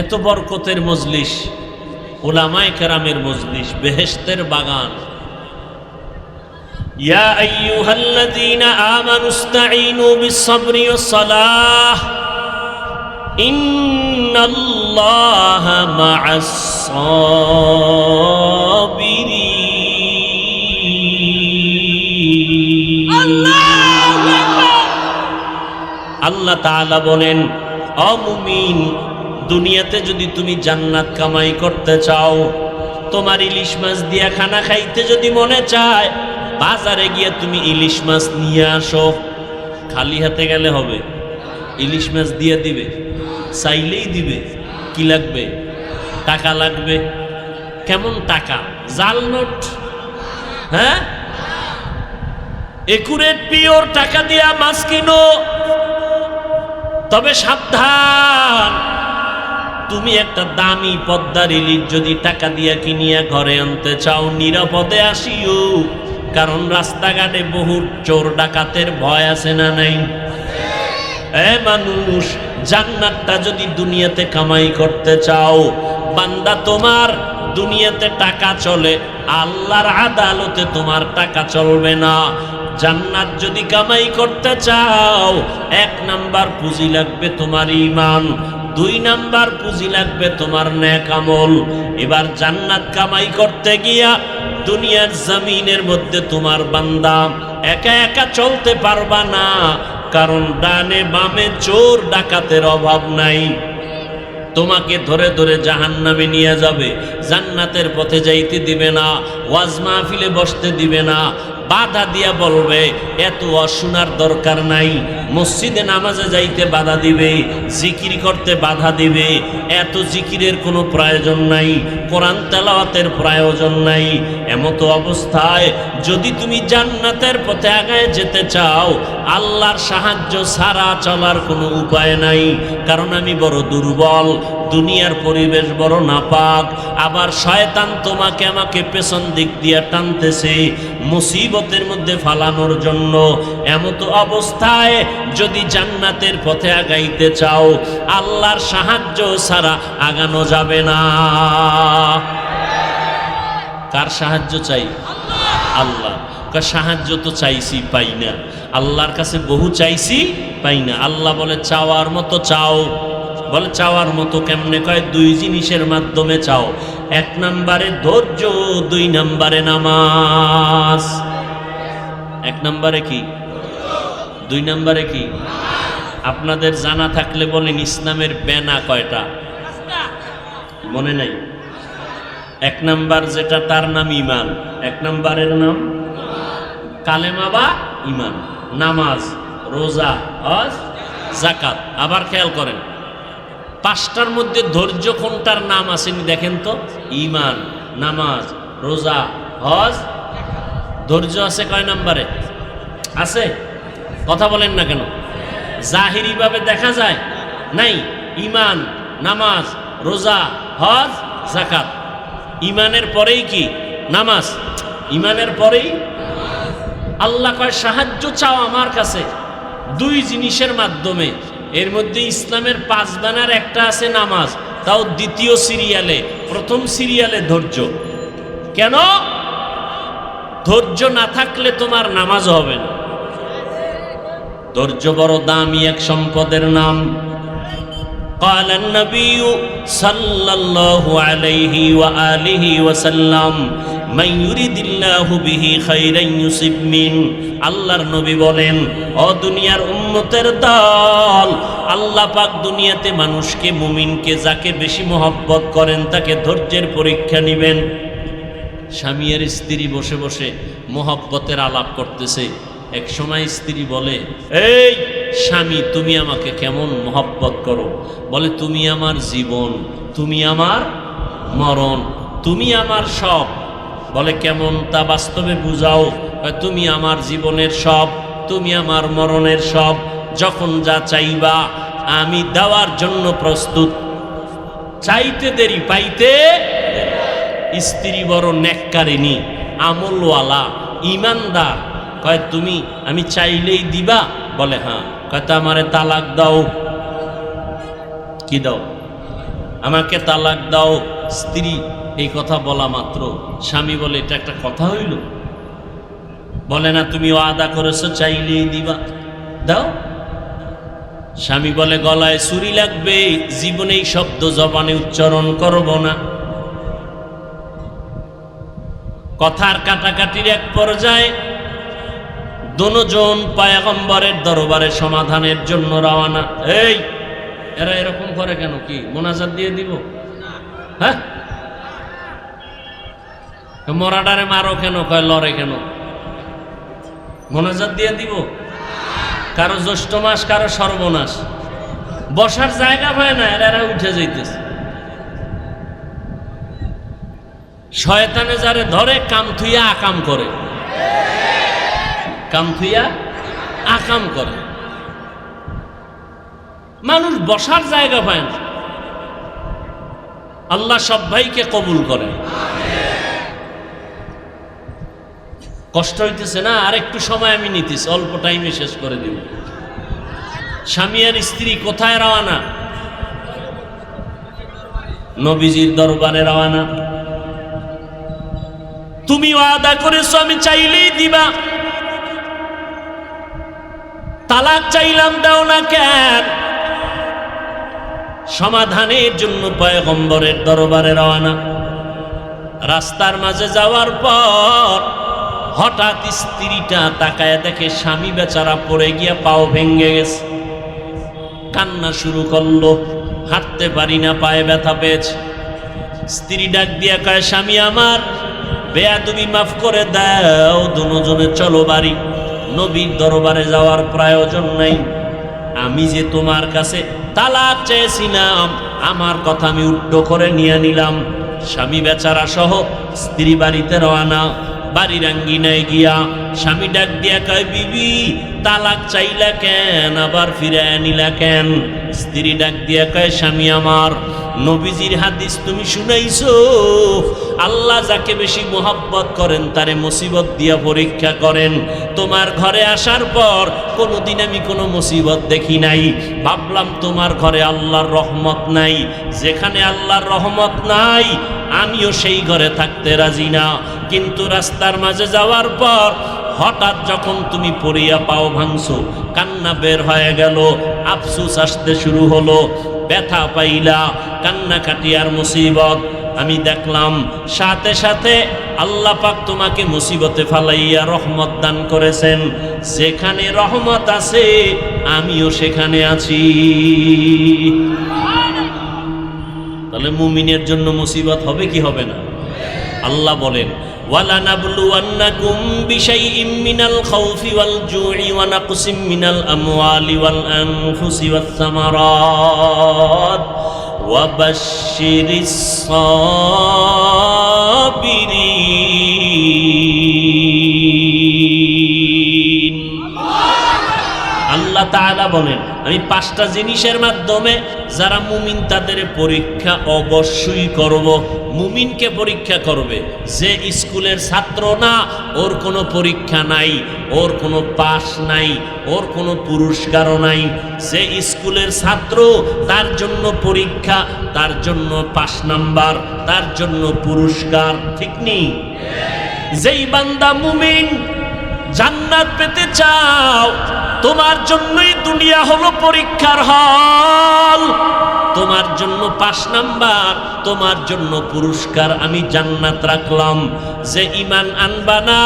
এত বরকতের মজলিস, উলামায়ে কেরামের মজলিস, বেহেশতের বাগান। ইয়া আইয়ুহাল্লাযীনা আমানুস্তাঈনু বিস-সাবরি ওয়াস-সালাহ ইন্নাল্লাহা মা'আস-সাবিরিন। আল্লাহু আকবার। আল্লাহ তাআলা বলেন, ও মুমিন, দুনিয়াতে যদি তুমি জান্নাত কামাই করতে চাও, তোমার ইলিশ মাছ দিয়া খানা খাইতে যদি মনে চায়, বাজারে গিয়ে তুমি ইলিশ মাছ নিয়ে আসো। খালি হাতে গেলে হবে? ইলিশ মাছ দিয়ে দিবে? চাইলেই দিবে? কি লাগবে? টাকা লাগবে। কেমন টাকা? জাল নোট? হ্যাঁ, একুরেট পিওর টাকা দিয়া মাছ কিনো। তবে সাবধান, তুমি একটা দামি পদ্মার ইলিশ যদি টাকা দিয়া কিনিয়া ঘরে আনতে চাও, নিরাপদে আসিও। কারণ রাস্তাঘাটে বহু চোর ডাকাতের ভয় আছে না নাই? মানুষ, জান্নাতটা যদি দুনিয়াতে কামাই করতে চাও, বান্দা, তোমার দুনিয়াতে টাকা চলে, আল্লাহর আদালতে তোমার টাকা চলবে না। জান্নাত যদি কামাই করতে চাও, 1 নাম্বার পুঁজি লাগবে তোমার ঈমান, 2 নাম্বার পুঁজি লাগবে তোমার নেক আমল। এবার জান্নাত কামাই করতে গিয়া দুনিয়ার জমিনের মধ্যে তোমার বান্দা একা একা চলতে পারবা না, কারণ ডানে বামে চোর ডাকাতের অভাব নাই। তোমাকে ধরে ধরে জাহান্নামে নিয়ে যাবে, জান্নাতের পথে যাইতে দিবে না, ওয়াজ মাহফিলে বসতে দিবে না, বাধা দিয়া বলবে এত অশোনার দরকার নাই। মসজিদে নামাজে যাইতে বাধা দিবে, জিকির করতে বাধা দিবে, এত জিকিরের কোনো প্রয়োজন নাই, কোরআন তেলাওয়াতের প্রয়োজন নাই। এমতো অবস্থায় যদি তুমি জান্নাতের পথে আগায় যেতে চাও, আল্লাহর সাহায্য ছাড়া চলার কোনো উপায় নাই। কারণ আমি বড় দুর্বল, দুনিয়ার পরিবেশ বড় নাপাক, আবার শয়তান তোমাকে আমাকে পেছন দিক দিয়ে টানতেছে মুসিবতের মধ্যে ফালানোর জন্য। এমতো অবস্থায় যদি জান্নাতের পথে আগাইতে চাও, আল্লাহর সাহায্য ছাড়া আগানো যাবে না। কার সাহায্য চাই? আল্লাহ। সাহায্য তো চাইছি, পাই না। আল্লাহর কাছে বহু চাইছি, পাই না। আল্লাহ বলে চাওয়ার মতো চাও। বলে চাওয়ার মতো কেমনে? কয় 2 জিনিসের মাধ্যমে চাও। 1 নম্বরে ধৈর্য, 2 নম্বরে নামাজ। 1 নম্বরে কি? 2 নম্বরে কি? আপনাদের জানা থাকলে বলেন, ইসলামের বেনা কয়টা? মনে নাই? 1 নাম্বার যেটা, তার নাম ঈমান। 1 নম্বরের নাম কালেমা বা ঈমান। নামাজ, রোজা, হজ, যাকাত। আবার খেয়াল করেন, 5টার মধ্যে ধৈর্য কোনটার নাম আসেনি দেখেন তো? ঈমান, নামাজ, রোজা, হজ। ধৈর্য আছে কয় নম্বরে? আছে? কথা বলেন না কেন? জাহিরি ভাবে দেখা যায় নাই। ঈমান, নামাজ, রোজা, হজ, যাকাত। ঈমানের পরেই কি? নামাজ। ঈমানের পরেই আল্লাহ কয় সাহায্য চাও আমার কাছে 2 জিনিসের মাধ্যমে। এর মধ্যে ইসলামের 5 বানার একটা আছে নামাজ, তাও 2য় সিরিয়ালে। 1ম সিরিয়ালে ধৈর্য। কেন? ধৈর্য না থাকলে তোমার নামাজ হবে না। ধৈর্য বড় দামি এক সম্পদের নাম। قال النبي صلى الله عليه وآله وسلم من يريد الله به خيرا يصب منه। আল্লাহর নবী বলেন, ও দুনিয়ার উম্মতের দল, আল্লাহ পাক দুনিয়াতে মানুষকে, মুমিনকে যাকে বেশি মহব্বত করেন তাকে ধৈর্যের পরীক্ষা নেবেন। স্বামী আর স্ত্রী বসে বসে মহব্বতের আলাপ করতেছে, এক সময় স্ত্রী বলে, এই স্বামী তুমি আমাকে কেমন মহব্বত করো? বলে, তুমি আমার জীবন, তুমি আমার মরণ, তুমি আমার সব। বলে, কেমন তা বাস্তবে বুঝাও? তুমি আমার জীবনের সব, তুমি আমার মরণের সব। যখন যা চাইবা আমি দেওয়ার জন্য প্রস্তুত। চাইতে দেরি পাইতে। স্ত্রী বড় নেককারিনী, আমলওয়ালা, ইমানদার। কয়, তুমি আমি চাইলেই দিবা? বলে, হ্যাঁ। কয়, তা আমারে তালাক দাও। কি দাও? আমাকে তালাক দাও। স্ত্রী এই কথা বলা মাত্র স্বামী বলে, এটা একটা কথা হইল? বলে, না, তুমি ওয়াদা করেছো চাইলেই দিবা, দাও। স্বামী বলে, গলায় ছুরি লাগবে, জীবনে এই শব্দ জবানে উচ্চারণ করব না। কথার কাটাকাটির এক পর্যায়ে দুজন পয়গম্বরের দরবারে সমাধানের জন্য রওনা। এই এরা এরকম করে কেন? কি মোনাজাত দিয়ে দিব? হ্যাঁ, মরাডারে মারো কেন? কয়, লড়ে কেন? মোনাজাত দিয়ে দিব? কারো জ্যৈষ্ঠ মাস, কারো সর্বনাশ, বসার জায়গা পায় না, এরা উঠে যাইতেছে। শয়তানে যারে ধরে কাম থুইয়া আকাম করে, কাম থুইয়া আকাম করে। মানুষ বসার জায়গা পায় না। আল্লাহ সব ভাইকে কবুল করে। কষ্ট হইতেছে না? আর একটু সময় আমি নিতেছি, অল্প টাইমে শেষ করে দিব। স্বামী আর স্ত্রী কোথায় রওনা? নবীজির দরবারে রওনা। তুমি ওয়াদা করেছো আমি চাইলেই দিবা, তালাক চাইলাম দাও না কেন? সমাধানের জন্য পয়গম্বরের দরবারে রওনা। রাস্তার মাঝে যাওয়ার পর হঠাৎ স্ত্রীটা তাকায় দেখে স্বামী বেচারা পড়ে গিয়া পাও ভেঙে গেছে। কান্না শুরু করলো, হাঁটতে পারি না, পায়ে ব্যথা পেয়েছে। স্ত্রী ডাক দিয়া কয়, স্বামী আমার, বেয়াদবি মাফ করে দাও, দুজনে চলো বাড়ি। নবীর দরবারে যাওয়ার প্রয়োজন নাই। আমি যে তোমার কাছে তালাক চেয়েছিলাম, আমার কথা আমি উল্টো করে নিয়ে নিলাম। স্বামী বেচারা সহ স্ত্রী বাড়িতে রওনা। বাড়ির আঙ্গিনায় গিয়া স্বামী ডাক দিয়া কয়, বিবি তালাক চাইলা কেন, আবার ফিরে আনিলা কেন? স্ত্রী ডাক দিয়া কয়, স্বামী আমার, নবীজির হাদিস তুমি শুনাইছো, আল্লাহ যাকে বেশি মোহাব্বত করেন তারে মুসিবত দিয়া পরীক্ষা করেন। তোমার ঘরে আসার পর কোনোদিন আমি কোনো মুসিবত দেখি নাই। ভাবলাম তোমার ঘরে আল্লাহর রহমত নাই। যেখানে আল্লাহর রহমত নাই আমিও সেই ঘরে থাকতে রাজি না। কিন্তু রাস্তার মাঝে যাওয়ার পর হঠাৎ যখন তুমি পড়িয়া পাও ভাঙছো, কান্না বের হয়ে গেল, আফসুস আসতে শুরু হলো, ব্যথা পাইলা, কান্নাকাটি আর মুসিবত। আমি দেখলাম সাথে সাথে আল্লাহ পাক তোমাকে মুসিবতে ফালাইয়া রহমত দান করেছেন। যেখানে রহমত আছে আমিও সেখানে আছি। তাহলে মুমিনের জন্য মুসিবত হবে কি হবে না? আল্লাহ বলেন, وَلَنَبْلُوَنَّكُمْ بِشَيْءٍ مِّنَ الْخَوْفِ وَالْجُوعِ وَنَقْصٍ مِّنَ الْأَمْوَالِ وَالْأَنفُسِ وَالثَّمَرَاتِ وَبَشِّرِ الصَّابِرِينَ। আল্লাহ তাআলা বলেন, আমি 5টা জিনিসের মাধ্যমে যারা মুমিন তাদের পরীক্ষা অবশ্যই করব। মুমিনকে পরীক্ষা করবে। যে স্কুলের ছাত্র না, ওর কোনো পরীক্ষা নাই, ওর কোনো পাস নাই, ওর কোনো পুরস্কারও নাই। যে স্কুলের ছাত্র তার জন্য পরীক্ষা, তার জন্য 5 নাম্বার, তার জন্য পুরস্কার, ঠিক নেই? যেই বান্দা মুমিন জান্নাত পেতে চাও, তোমার জন্যই দুনিয়া হলো পরীক্ষার হল। তোমার জন্য 5 নাম্বার, তোমার জন্য পুরস্কার, আমি জান্নাত রাখলাম। যে ঈমান আনবা না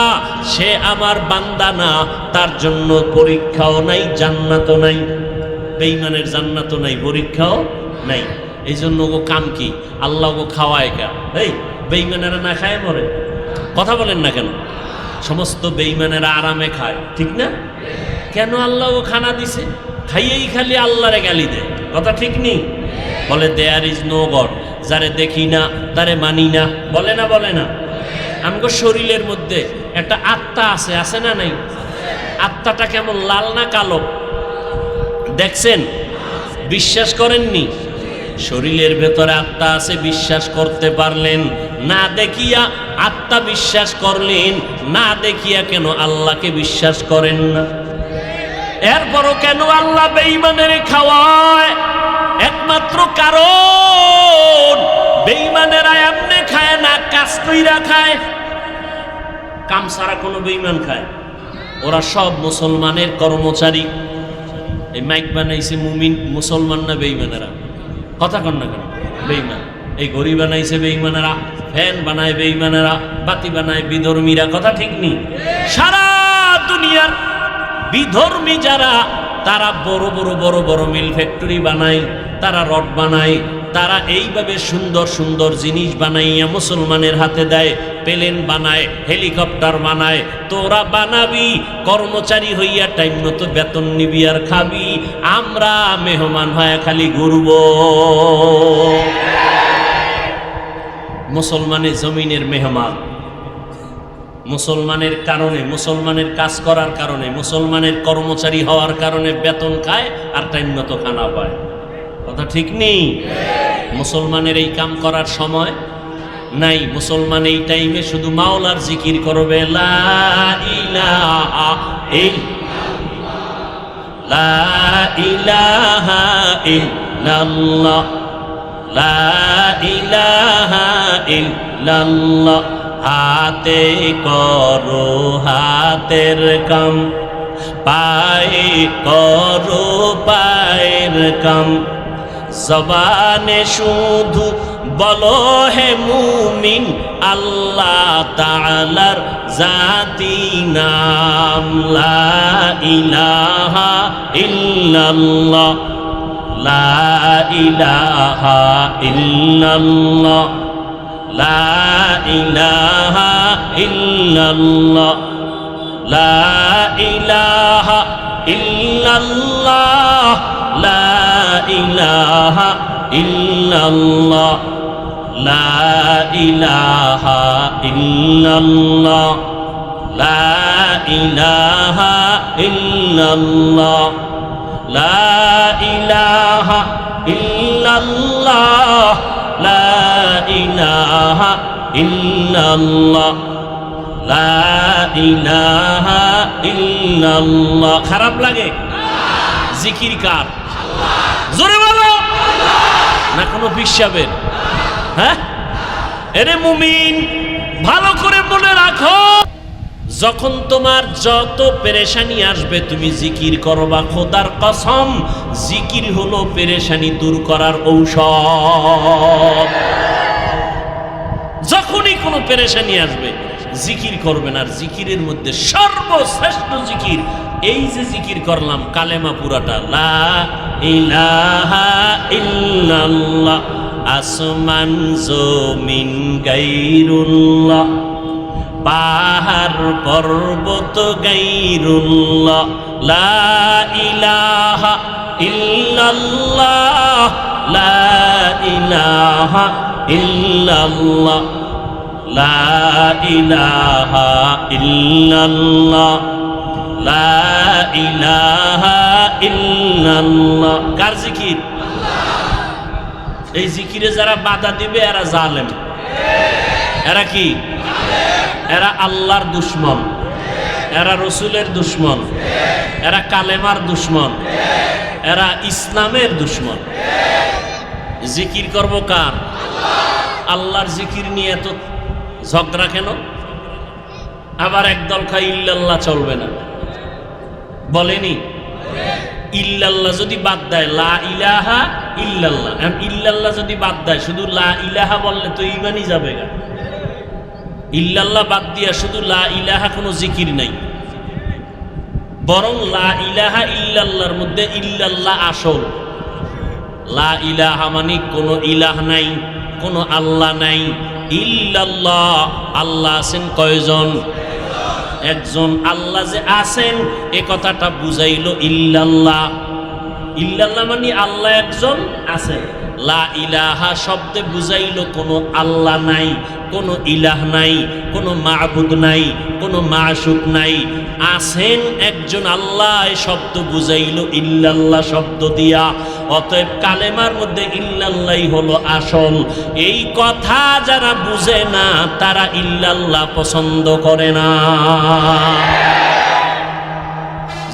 সে আমার বান্দা না, তার জন্য পরীক্ষাও নাই, জান্নাতও নাই। বেঈমানের জান্নাতও নাই, পরীক্ষাও নাই। এই জন্য গো কাম কি? আল্লাহ গো খাওয়ায় কা? এই বেঈমানেরা না খায় মরে? কথা বলেন না কেন? সমস্ত বেঈমানেরা আরামে খায়, ঠিক না? কেন আল্লাহ ও খানা দিছে? খাইয়েই খালি আল্লাহরে গালি দেয়, কথা ঠিক নেই? বলে দেয়ার ইজ নো গড, যারে দেখি না তারে মানি না, বলে না বলে না? আমগো শরীরের মধ্যে একটা আত্মা আছে, আছে না নাই? আত্মাটা কেমন, লাল না কালো? দেখছেন? বিশ্বাস করেননি? শরীরের ভেতরে আত্মা আছে, বিশ্বাস করতে পারলেন না? দেখিয়া আত্মা বিশ্বাস করলেন না, দেখিয়া কেন আল্লাহকে বিশ্বাস করেন না? এরপরও কেন আল্লাহ বেঈমানের খাওয়ায়? একমাত্র কারণ বেঈমানেরা এমনি খায় না, কাজ কইরা খায়। কাম ছাড়া কোনো বেঈমান খায়? ওরা সব মুসলমানের কর্মচারী। এই মাইক বানাইছে মুমিন, মুসলমান না বেঈমানেরা? কথা কন না কেন? বেঈমান। এই ঘড়ি বানাইছে বেঈমানেরা, ফ্যান বানায় বেঈমানেরা, বাতি বানায় বিধর্মীরা, কথা ঠিক নেই? সারা দুনিয়ার বিধর্মী যারা, তারা বড় বড় বড় বড় মিল ফ্যাক্টরি বানায়, তারা রড বানায়, তারা এইভাবে সুন্দর সুন্দর জিনিস বানাইয়া মুসলমানের হাতে দেয়। প্লেন বানায়, হেলিকপ্টার বানায়। তোরা বানাবি, কর্মচারী হইয়া টাইম মতো বেতন নিবি আর খাবি। আমরা মেহমান হয়ে খালি ঘুরব। মুসলমানের জমিনের মেহমান, মুসলমানের কারণে, মুসলমানের কাজ করার কারণে, মুসলমানের কর্মচারী হওয়ার কারণে বেতন খায় আর টাইম মতো খানা পায়, কথা ঠিক নেই? মুসলমানের এই কাম করার সময় নাই। মুসলমান এই টাইমে শুধু মাওলার জিকির করবে, লা ইলাহা ইল্লাল্লাহ, লা ইলাহা ইল্লাল্লাহ, লা ইলাহা ইল্লাল্লাহ। হাতে করো হাতের কাম, পায়ে করো পায়ের কাম, জবানে শুধু বলো হে মুমিন আল্লাহ তাআলার জাতি নাম, লা ইলাহা ইল্লাল্লাহ, লা ইলাহা ইল্লাল্লাহ, লা ইলাহা ইল্লাল্লাহ, লা ইলাহা ইল্লাল্লাহ, লা ইলাহা ইল্লাল্লাহ, লা ইলাহা ইল্লাল্লাহ, লা ইলাহা ইল্লাল্লাহ, লা ইলাহা ইল্লাল্লাহ, লা ইলাহা ইল্লাল্লাহ, লা ইলাহা ইল্লাল্লাহ। খারাপ লাগে? জিকির কার? জোরে বলো না কোনো পিসাবের? হ্যাঁ, এরে মুমিন ভালো করে মনে রাখো, যখন তোমার যত পেরেশানি আসবে তুমি জিকির করবা। খোদার কসম, জিকির হলো পেরেশানি দূর করার ঔষধ। যখনই কোনো পেরেশানি আসবে জিকির করবেন। আর জিকিরের মধ্যে সর্বশ্রেষ্ঠ জিকির এই যে জিকির করলাম, কালেমা পুরাটা, লা ইলাহা ইল্লাল্লাহ, আসমান জমিন গায়রুল্লাহ, পাহাড় পর্বত গায়রুল্লাহ, লা ইলাহা ইল্লাল্লাহ, লা ইলাহা ইল্লাল্লাহ, লা ইলাহা ইল্লাল্লাহ, লা ইলাহা ইল্লাল্লাহ। কার জিকির? এই জিকিরে যারা বাধা দিবে এরা জালেম। এরা কি? এরা আল্লাহর দুশ্মন, এরা রসুলের দুশ্মন, এরা কালেমার দুশ্মন, এরা ইসলামের দুশ্মন। জিকির করব কার? আল্লাহর জিকির নিয়ে এত ঝগড়া কেন? আবার একদল খাই ইল্লাল্লাহ চলবে না, বলেনি? ইল্লাল্লাহ যদি বাদ দেয়, লা ইলাহা ইল্লাল্লাহ, ইল্লাল্লাহ যদি বাদ দেয়, শুধু লা ইলাহা বললে তো ঈমানই যাবে না। ইল্লাল্লাহ বাদ দিয়া শুধু লা ইলাহা কোনো জিকির নাই, বরং লা ইলাহা ইল্লাল্লাহর মধ্যে ইল্লাল্লাহ আসল। লা ইলাহা মানে কোনো ইলাহ নাই, কোনো আল্লাহ নাই। ইল্লাল্লাহ, আল্লাহ আছেন কয়জন? একজন আল্লাহ যে আছেন এ কথাটা বুঝাইলো ইল্লাল্লাহ। ইল্লাল্লাহ মানে আল্লাহ একজন আছে। লা ইলাহা শব্দে বুঝাইলো কোনো আল্লাহ নাই, কোনো ইলাহ নাই, কোনো মাবুদ নাই, কোনো মাশুক নাই, আছেন একজন আল্লাহ। এই শব্দ বুঝাইলো ইল্লাল্লাহ শব্দ দিয়া। অতএব কালেমার মধ্যে ইল্লাল্লাহই হলো আসল। এই কথা যারা বুঝে না তারা ইল্লাল্লাহ পছন্দ করে না।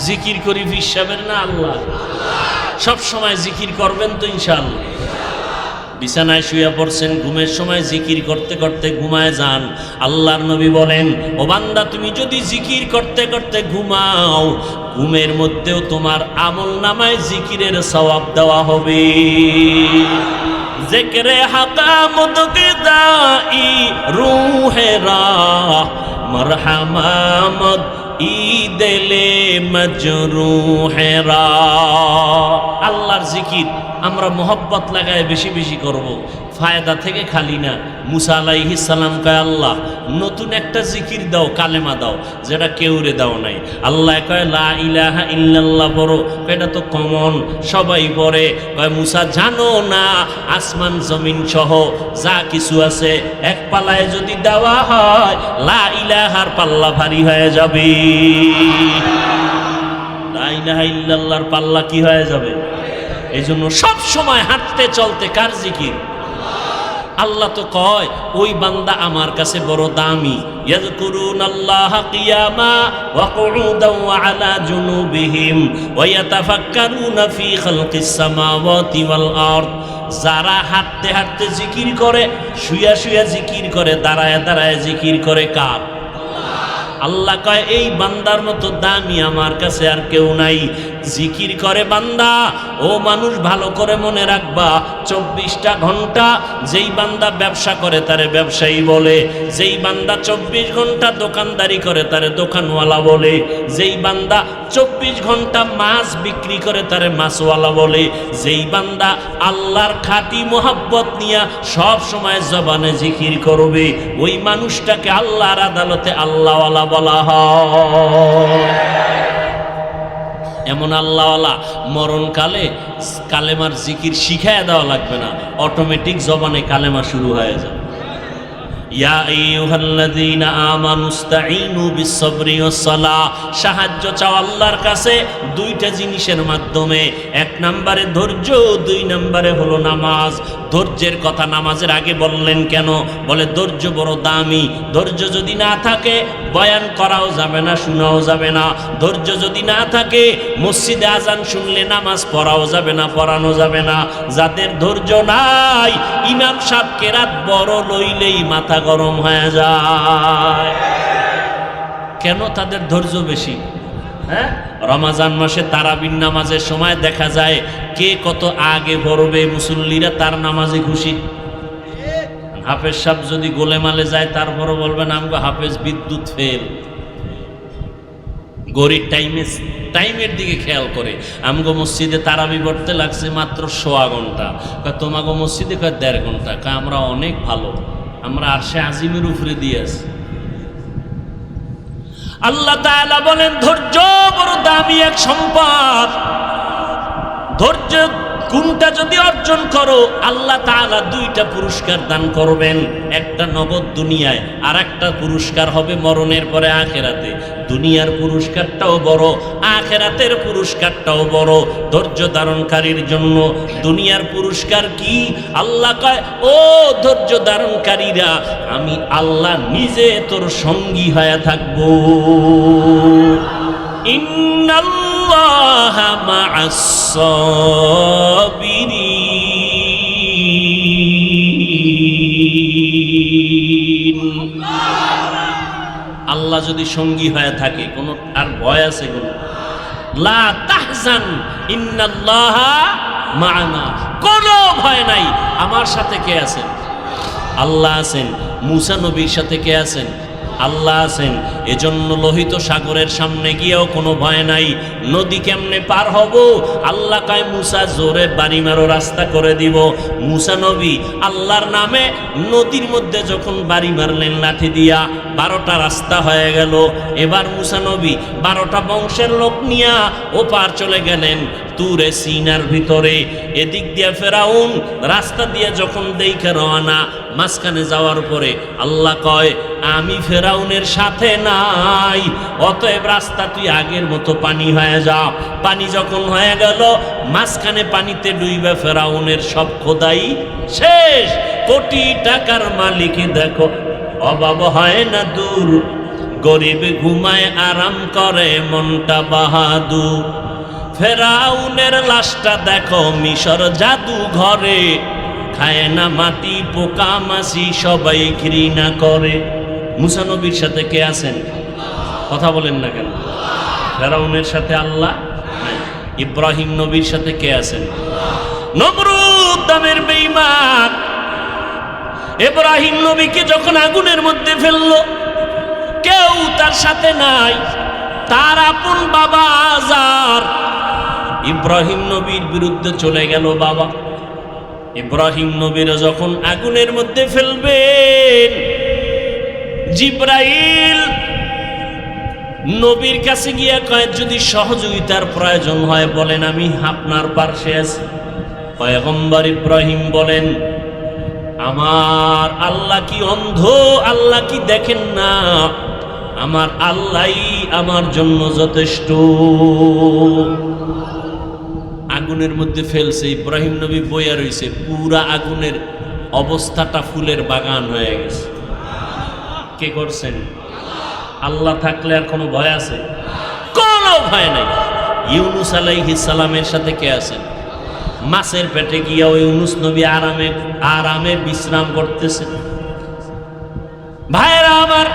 জিকির করি হিসাবের না আল্লাহ, সব সময় জিকির করবেন তো ইনশাআল্লাহ। বিছানায় শুয়ে পড়ছেন, ঘুমের সময় জিকির করতে করতে ঘুমায় যান। আল্লাহর নবী বলেন, ও বান্দা তুমি যদি জিকির করতে করতে ঘুমাও, ঘুমের মধ্যেও তোমার আমল নামায় জিকিরের সওয়াব দেওয়া হবে। জিকরে হাকামত কে দাই রূহে রাহ মারহামাত ঈদেলে মজরুহেরা। আল্লাহর জিকির আমরা মোহব্বত লাগায় বেশি বেশি করব, ফায়দা থেকে খালি না। মুসা আলাইহিস সালাম কয়, আল্লাহ নতুন একটা জিকির দাও, কালেমা দাও, যেটা কেউরে দাও নাই। আল্লাহ কয় লা ইলাহা ইল্লাল্লাহ পড়ো। এটা তো কমন, সবাই পড়ে। কয় মুসা জানো না আসমান জমিন সহ যা কিছু আছে এক পাল্লায় যদি দেওয়া হয় লা ইলাহার পাল্লা ভারী হয়ে যাবে। লা ইলাহা ইল্লাল্লাহর পাল্লা কি হয়ে যাবে? এই জন্য সব সময় হাঁটতে চলতে কার জিকির? আল্লাহ তো কয় ওই বান্দা আমার কাছে বড় দামি। ইয়াযকুরুনাল্লাহা কিয়ামা ওয়া কুউদান ওয়া আলা জুনুবিহিম ওয়া ইয়াতাফাক্কারুনা ফি খালকিস সামাওয়াতি ওয়াল আরদ। যারা হাঁটতে হাঁটতে জিকির করে, শুয়া শুয়া জিকির করে, দাঁড়ায় দাঁড়ায় জিকির করে কার? আল্লাহ কয় এই বান্দার মতো দামি আমার কাছে আর কেউ নাই। জিকির করে বান্দা। ও মানুষ ভালো করে মনে রাখবা, 24টা ঘন্টা যেই বান্দা ব্যবসা করে তারে ব্যবসায়ী বলে, যেই বান্দা 24 ঘন্টা দোকানদারি করে তারে দোকানওয়ালা বলে, যেই বান্দা 24 ঘন্টা মাছ বিক্রি করে তারে মাছওয়ালা বলে, যেই বান্দা আল্লাহর খাঁটি মোহাব্বত নিয়া সব সময় জবানে জিকির করবে, ওই মানুষটাকে আল্লাহর আদালতে আল্লাহওয়ালা বলা হয়। এমন আল্লাহওয়ালা মরণকালে কালেমার জিকির শিখায় দেওয়া লাগবে না, অটোমেটিক জবানে কালেমা শুরু হয়ে যাবে। ইয়া আইয়ুহাল্লাযীনা আমানুস্তাঈনু বিস-সাবরি ওয়াস-সালাহ। সাহায্য চাও আল্লাহর কাছে দুইটা জিনিসের মাধ্যমে। এক নম্বরে ধৈর্য, দুই নম্বরে হলো নামাজ। ধৈর্যের কথা নামাজের আগে বললেন কেন? বলে ধৈর্য বড় দামি। ধৈর্য যদি না থাকে বয়ান করাও যাবে না, শোনাও যাবে না। ধৈর্য যদি না থাকে মসজিদে আজান শুনলে নামাজ পড়াও যাবে না, পড়ানো যাবে না। যাদের ধৈর্য নাই, ইমাম সাহেব কেরাত বড় লইলেই মাথা গরম হয়ে যায়। কেন? তাদের ধৈর্য বেশি। হ্যাঁ, রমজান মাসে তারাবির নামাজের সময় দেখা যায় কে কত আগে পড়বে, মুসল্লিরা তার নামাজে খুশি। হাফেজ সাহেব যদি গোলেমালে যায় তারপরও বলবেন আমগো হাফেজ বিদ্যুৎ ফেল। গরিব টাইমের দিকে খেয়াল করে। আমগো মসজিদে তারাবি পড়তে লাগছে মাত্র 1.25 ঘন্টা। তোমাগো মসজিদে 1.5 ঘন্টা। আমরা অনেক ভালো, আমরা আরশে আজিমের উপরে দিয়ে আছি। আল্লাহ তাআলা বলেন ধৈর্য বড় দামি এক সম্পদ। ধৈর্য গুণটা যদি অর্জন করো আল্লাহ তাআলা 2টা পুরস্কার দান করবেন। একটা নগদ দুনিয়ায়, আর একটা পুরস্কার হবে মরণের পরে আখিরাতে। দুনিয়ার পুরস্কারটাও বড়, আখিরাতের পুরস্কারটাও বড় ধৈর্য ধারণকারীর জন্য। দুনিয়ার পুরস্কার কি? আল্লাহ কয় ও ধৈর্য ধারণকারীরা, আমি আল্লাহ নিজে তোর সঙ্গী হয়ে থাকবো। ইন্নাল্লাহা মা'আস সাবিরিন। আল্লাহ যদি সঙ্গী হয়ে থাকে, কোন আর ভয় আছে কোন? লা তাহজান ইন্নাল্লাহা মা'ানা। কোনো ভয় নাই, আমার সাথে কে আছেন? আল্লাহ আছেন। মুসা নবীর সাথে কে আছেন? আল্লাহ আছেন। এজন্য লোহিত সাগরের সামনে গিয়েও কোনো ভয় নাই। নদী কেমনে পার হব? আল্লাহ কয় মুসা জোরে বাড়ি মারো, রাস্তা করে দিব। মুসা নবী আল্লাহর নামে নদীর মধ্যে যখন বাড়ি মারলেন লাঠি দিয়া, 12টা রাস্তা হয়ে গেল। এবার মুসা নবী 12টা বংশের লোক নিয়া ওপার চলে গেলেন তুরে সিনার ভিতরে। এদিক দিয়ে ফেরাউন রাস্তা দিয়ে যখন দেখে রওনা, মাঝখানে যাওয়ার পরে আল্লাহ কয় আমি ফেরাউনের সাথে নাই, অতএব রাস্তা তুই আগের মতো পানি হয়ে যা। পানি যখন হয়ে গেল, মাঝখানে পানিতে ডুইবে ফেরাউনের সব খোদাই শেষ। কোটি টাকার মালিক দেখো অভাব হয় না দূর, গরিব ঘুমায় আরাম করে মনটা বাহাদুর। ফেরাউনের লাশটা দেখো মিশর জাদু ঘরে, খায় না মাটি পোকা মাছি সবাই ঘৃণা করে। মুসা নবীর সাথে কে আছেন? কথা বলেন না কেন? ফেরাউনের সাথে আল্লাহ নাই। ইব্রাহিম নবীর সাথে কে আছেন? নমরুদ নামের বেঈমান ইব্রাহিম নবীকে যখন আগুনের মধ্যে ফেললো, কেউ তার সাথে নাই, তার আপন বাবা আজার ইব্রাহিম নবীর বিরুদ্ধে চলে গেল। বাবা ইব্রাহিম নবীর যখন আগুনের মধ্যে ফেলবেন, জিব্রাইল নবীর কাছে গিয়ে কয় যদি সহযোগিতার প্রয়োজন হয় বলেন, আমি আপনার পাশে আছি। পয়গম্বর ইব্রাহিম বলেন আমার আল্লাহ কি অন্ধ? আল্লাহ কি দেখেন না? আমার আল্লাহই আমার জন্য যথেষ্ট। আগুনের মধ্যে ফেলছে, ইব্রাহিম নবী বইয়া রয়েছে, পুরা আগুনের অবস্থাটা ফুলের বাগান হয়ে গেছে। কে করছেন? আল্লাহ থাকলে আর কোনো ভয় আছে? কোনো ভয় নাই। ইউনুস আলাইহিস সালামের সাথে কে আছেন? মাছের পেটে গিয়া ওই ইউনুস নবী আরামে আরামে বিশ্রাম করতেছেন। ভাইরা আমার,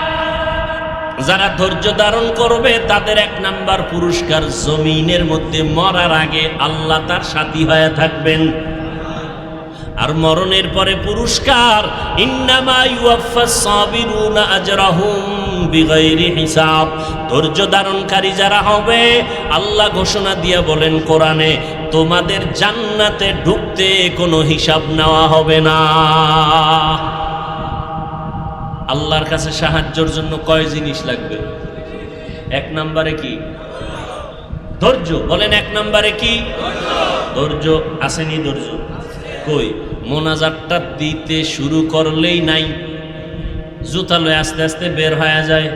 যারা ধৈর্য ধারণ করবে তাদের 1 নাম্বার পুরস্কার, জমিনের মধ্যে মরার আগে আল্লাহ তার সাথী হয়ে থাকবেন। আর মরণের পরে পুরস্কার, ইন্নামা ইউয়াফাস সাবিরুনা আজরাহুম বিগাইরি হিসাব। ধৈর্য ধারণকারী যারা হবে, আল্লাহ ঘোষণা দিয়ে বলেন কোরআনে, তোমাদের জান্নাতে ঢুকতে কোনো হিসাব নেওয়া হবে না। আল্লাহর কাছে সাহায্যের জন্য কয় জিনিস লাগবে? 1 নম্বরে কি? ধৈর্য। বলেন 1 নম্বরে কি? ধৈর্য। আসেনি ধৈর্য? কই? মোনাজাতটা দিতে শুরু করলেই নাই, জুতা লয়ে আস্তে আস্তে বের হয়ে যায়,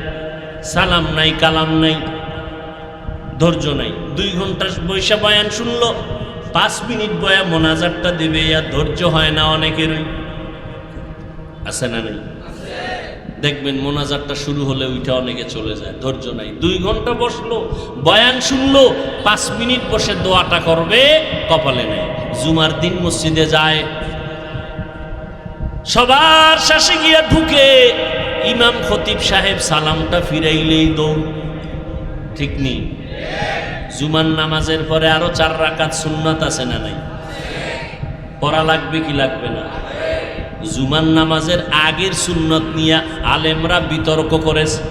সালাম নাই কালাম নাই, ধৈর্য নাই। 2 ঘন্টা বৈশা বয়ান শুনলো, 5 মিনিট বয়া মোনাজাতটা দিবে, আর ধৈর্য হয় না অনেকেরই। আছে না নাই? দেখবেন মোনাজাতটা শুরু হলে ওইটা অনেকে চলে যায়, ধৈর্য নাই। 2 ঘন্টা বসলো, বয়ান শুনলো, 5 মিনিট বসে দোয়াটা করবে, কপালে নেই। জুমার দিন মসজিদে যায়, সবার শেষে গিয়া ঢুকে ইমাম খতিব সাহেব সালামটা ফিরাইলেই দৌড়। ঠিক নেই? জুমার নামাজের পরে আরো 4 রাকাত সুন্নাত আছে না নাই? পড়া লাগবে কি লাগবে না? জুমার নামাজের আগের সুন্নত নিয়ে আলেমরা বিতর্ক করেছে,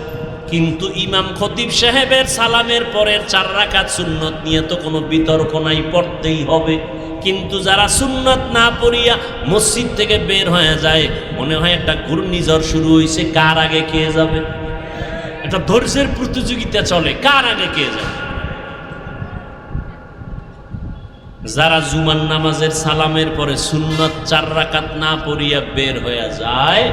কিন্তু ইমাম খতিব সাহেবের সালামের পরের 4 রাকাত সুন্নত নিয়ে তো কোনো বিতর্ক নাই, পড়তেই হবে। কিন্তু যারা সুন্নত না পড়িয়া মসজিদ থেকে বের হয়ে যায়, মনে হয় একটা ঘূর্ণিঝড় শুরু হয়েছে, কার আগে কে যাবে। একটা ধৈর্যের প্রতিযোগিতা চলে, কার আগে কে যাবে। যারা জুমার নামাজের সালামের পরে সুন্নত 4 রাকাত না পড়িয়া বের হয়ে যায়,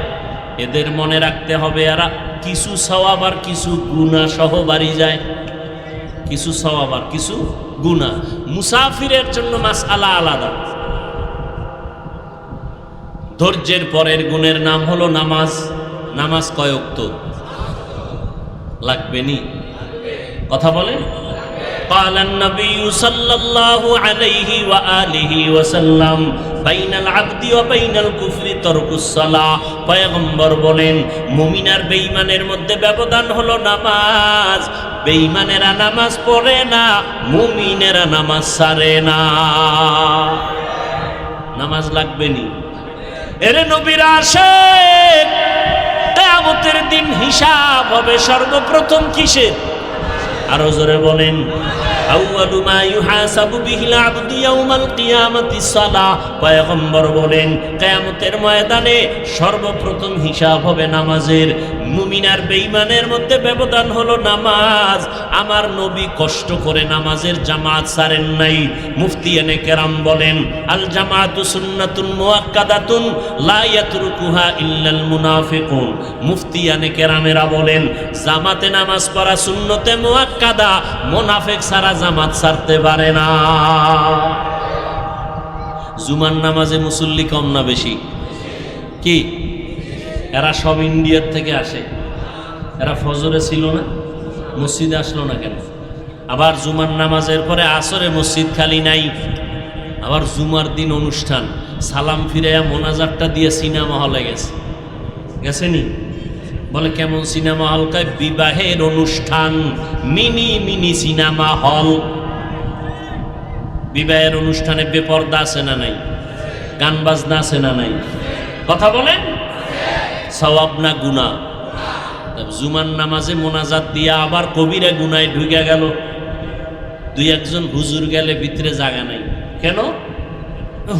এদের মনে রাখতে হবে এরা কিছু সওয়াব আর কিছু গুনাহ সহ বাড়ি যায়। কিছু সওয়াব আর কিছু গুনাহ। মুসাফিরের জন্য মাসআলা আলাদা। ধৈর্যের পরের গুণের নাম হলো নামাজ। নামাজ কয় ওয়াক্ত লাগবে নি? কথা বলেন। قال النبي صلى الله عليه وآله وسلم بين العبد وبين الكفر ترك الصلاة। পয়গম্বর বলেন মুমিন আর বেঈমানের মধ্যে ব্যবধান হলো নামাজ। বেঈমানেরা নামাজ পড়ে না, মুমিনেরা নামাজ ছাড়ে না। নামাজ লাগবে নি? এরে নবীর আশিক, কিয়ামতের দিন হিসাব হবে সর্বপ্রথম কিসের? আরো জোরে বলেন। আউয়ালু মা ইউহাসাবু বিহিল আবদু ইয়াউমাল কিয়ামাতিস সালাহ। পয়গম্বর বলেন কিয়ামতের ময়দানে সর্বপ্রথম হিসাব হবে নামাজের। মুমিন আর বেঈমানের মধ্যে ব্যবধান হলো নামাজ। আমার নবী কষ্ট করে নামাজের জামাত ছাড়েন নাই। মুফতিয়ানে কেরাম বলেন আল জামাতু সুন্নাতুন মুআক্কাদাতুন লা ইয়াতরুকুহা ইল্লাল মুনাফিকুন। মুফতিয়ানে কেরামেরা বলেন জামাতে নামাজ পড়া সুন্নতে মুআক্কাদা, মুনাফিক ছাড়া জামাত ছাড়তে পারে না। জুমার নামাজে মুসল্লি কম না বেশি? কি এরা সব ইন্ডিয়ার থেকে আসে? এরা ফজরে ছিল না, মসজিদে আসলো না কেন? আবার জুমার নামাজের পরে আসরে মসজিদ খালি নাই। আবার জুমার দিন অনুষ্ঠান, সালাম ফিরাইয়া মোনাজাতটা দিয়ে সিনেমা হলে গেছেনি? বলে কেমন সিনেমা হল? কয় বিবাহের অনুষ্ঠান, মিনি মিনি সিনেমা হল। বিবাহের অনুষ্ঠানে বেপর্দা আছে না নাই? গান বাজনা আছে না নাই? কথা বলেন, সওয়াব না গুনাহ? জুমার নামাজে মোনাজাত দিয়া আবার কবিরা গুনায় ঢুকে গেল। দুই একজন হুজুর গেলে ভিতরে জায়গা নাই। কেন?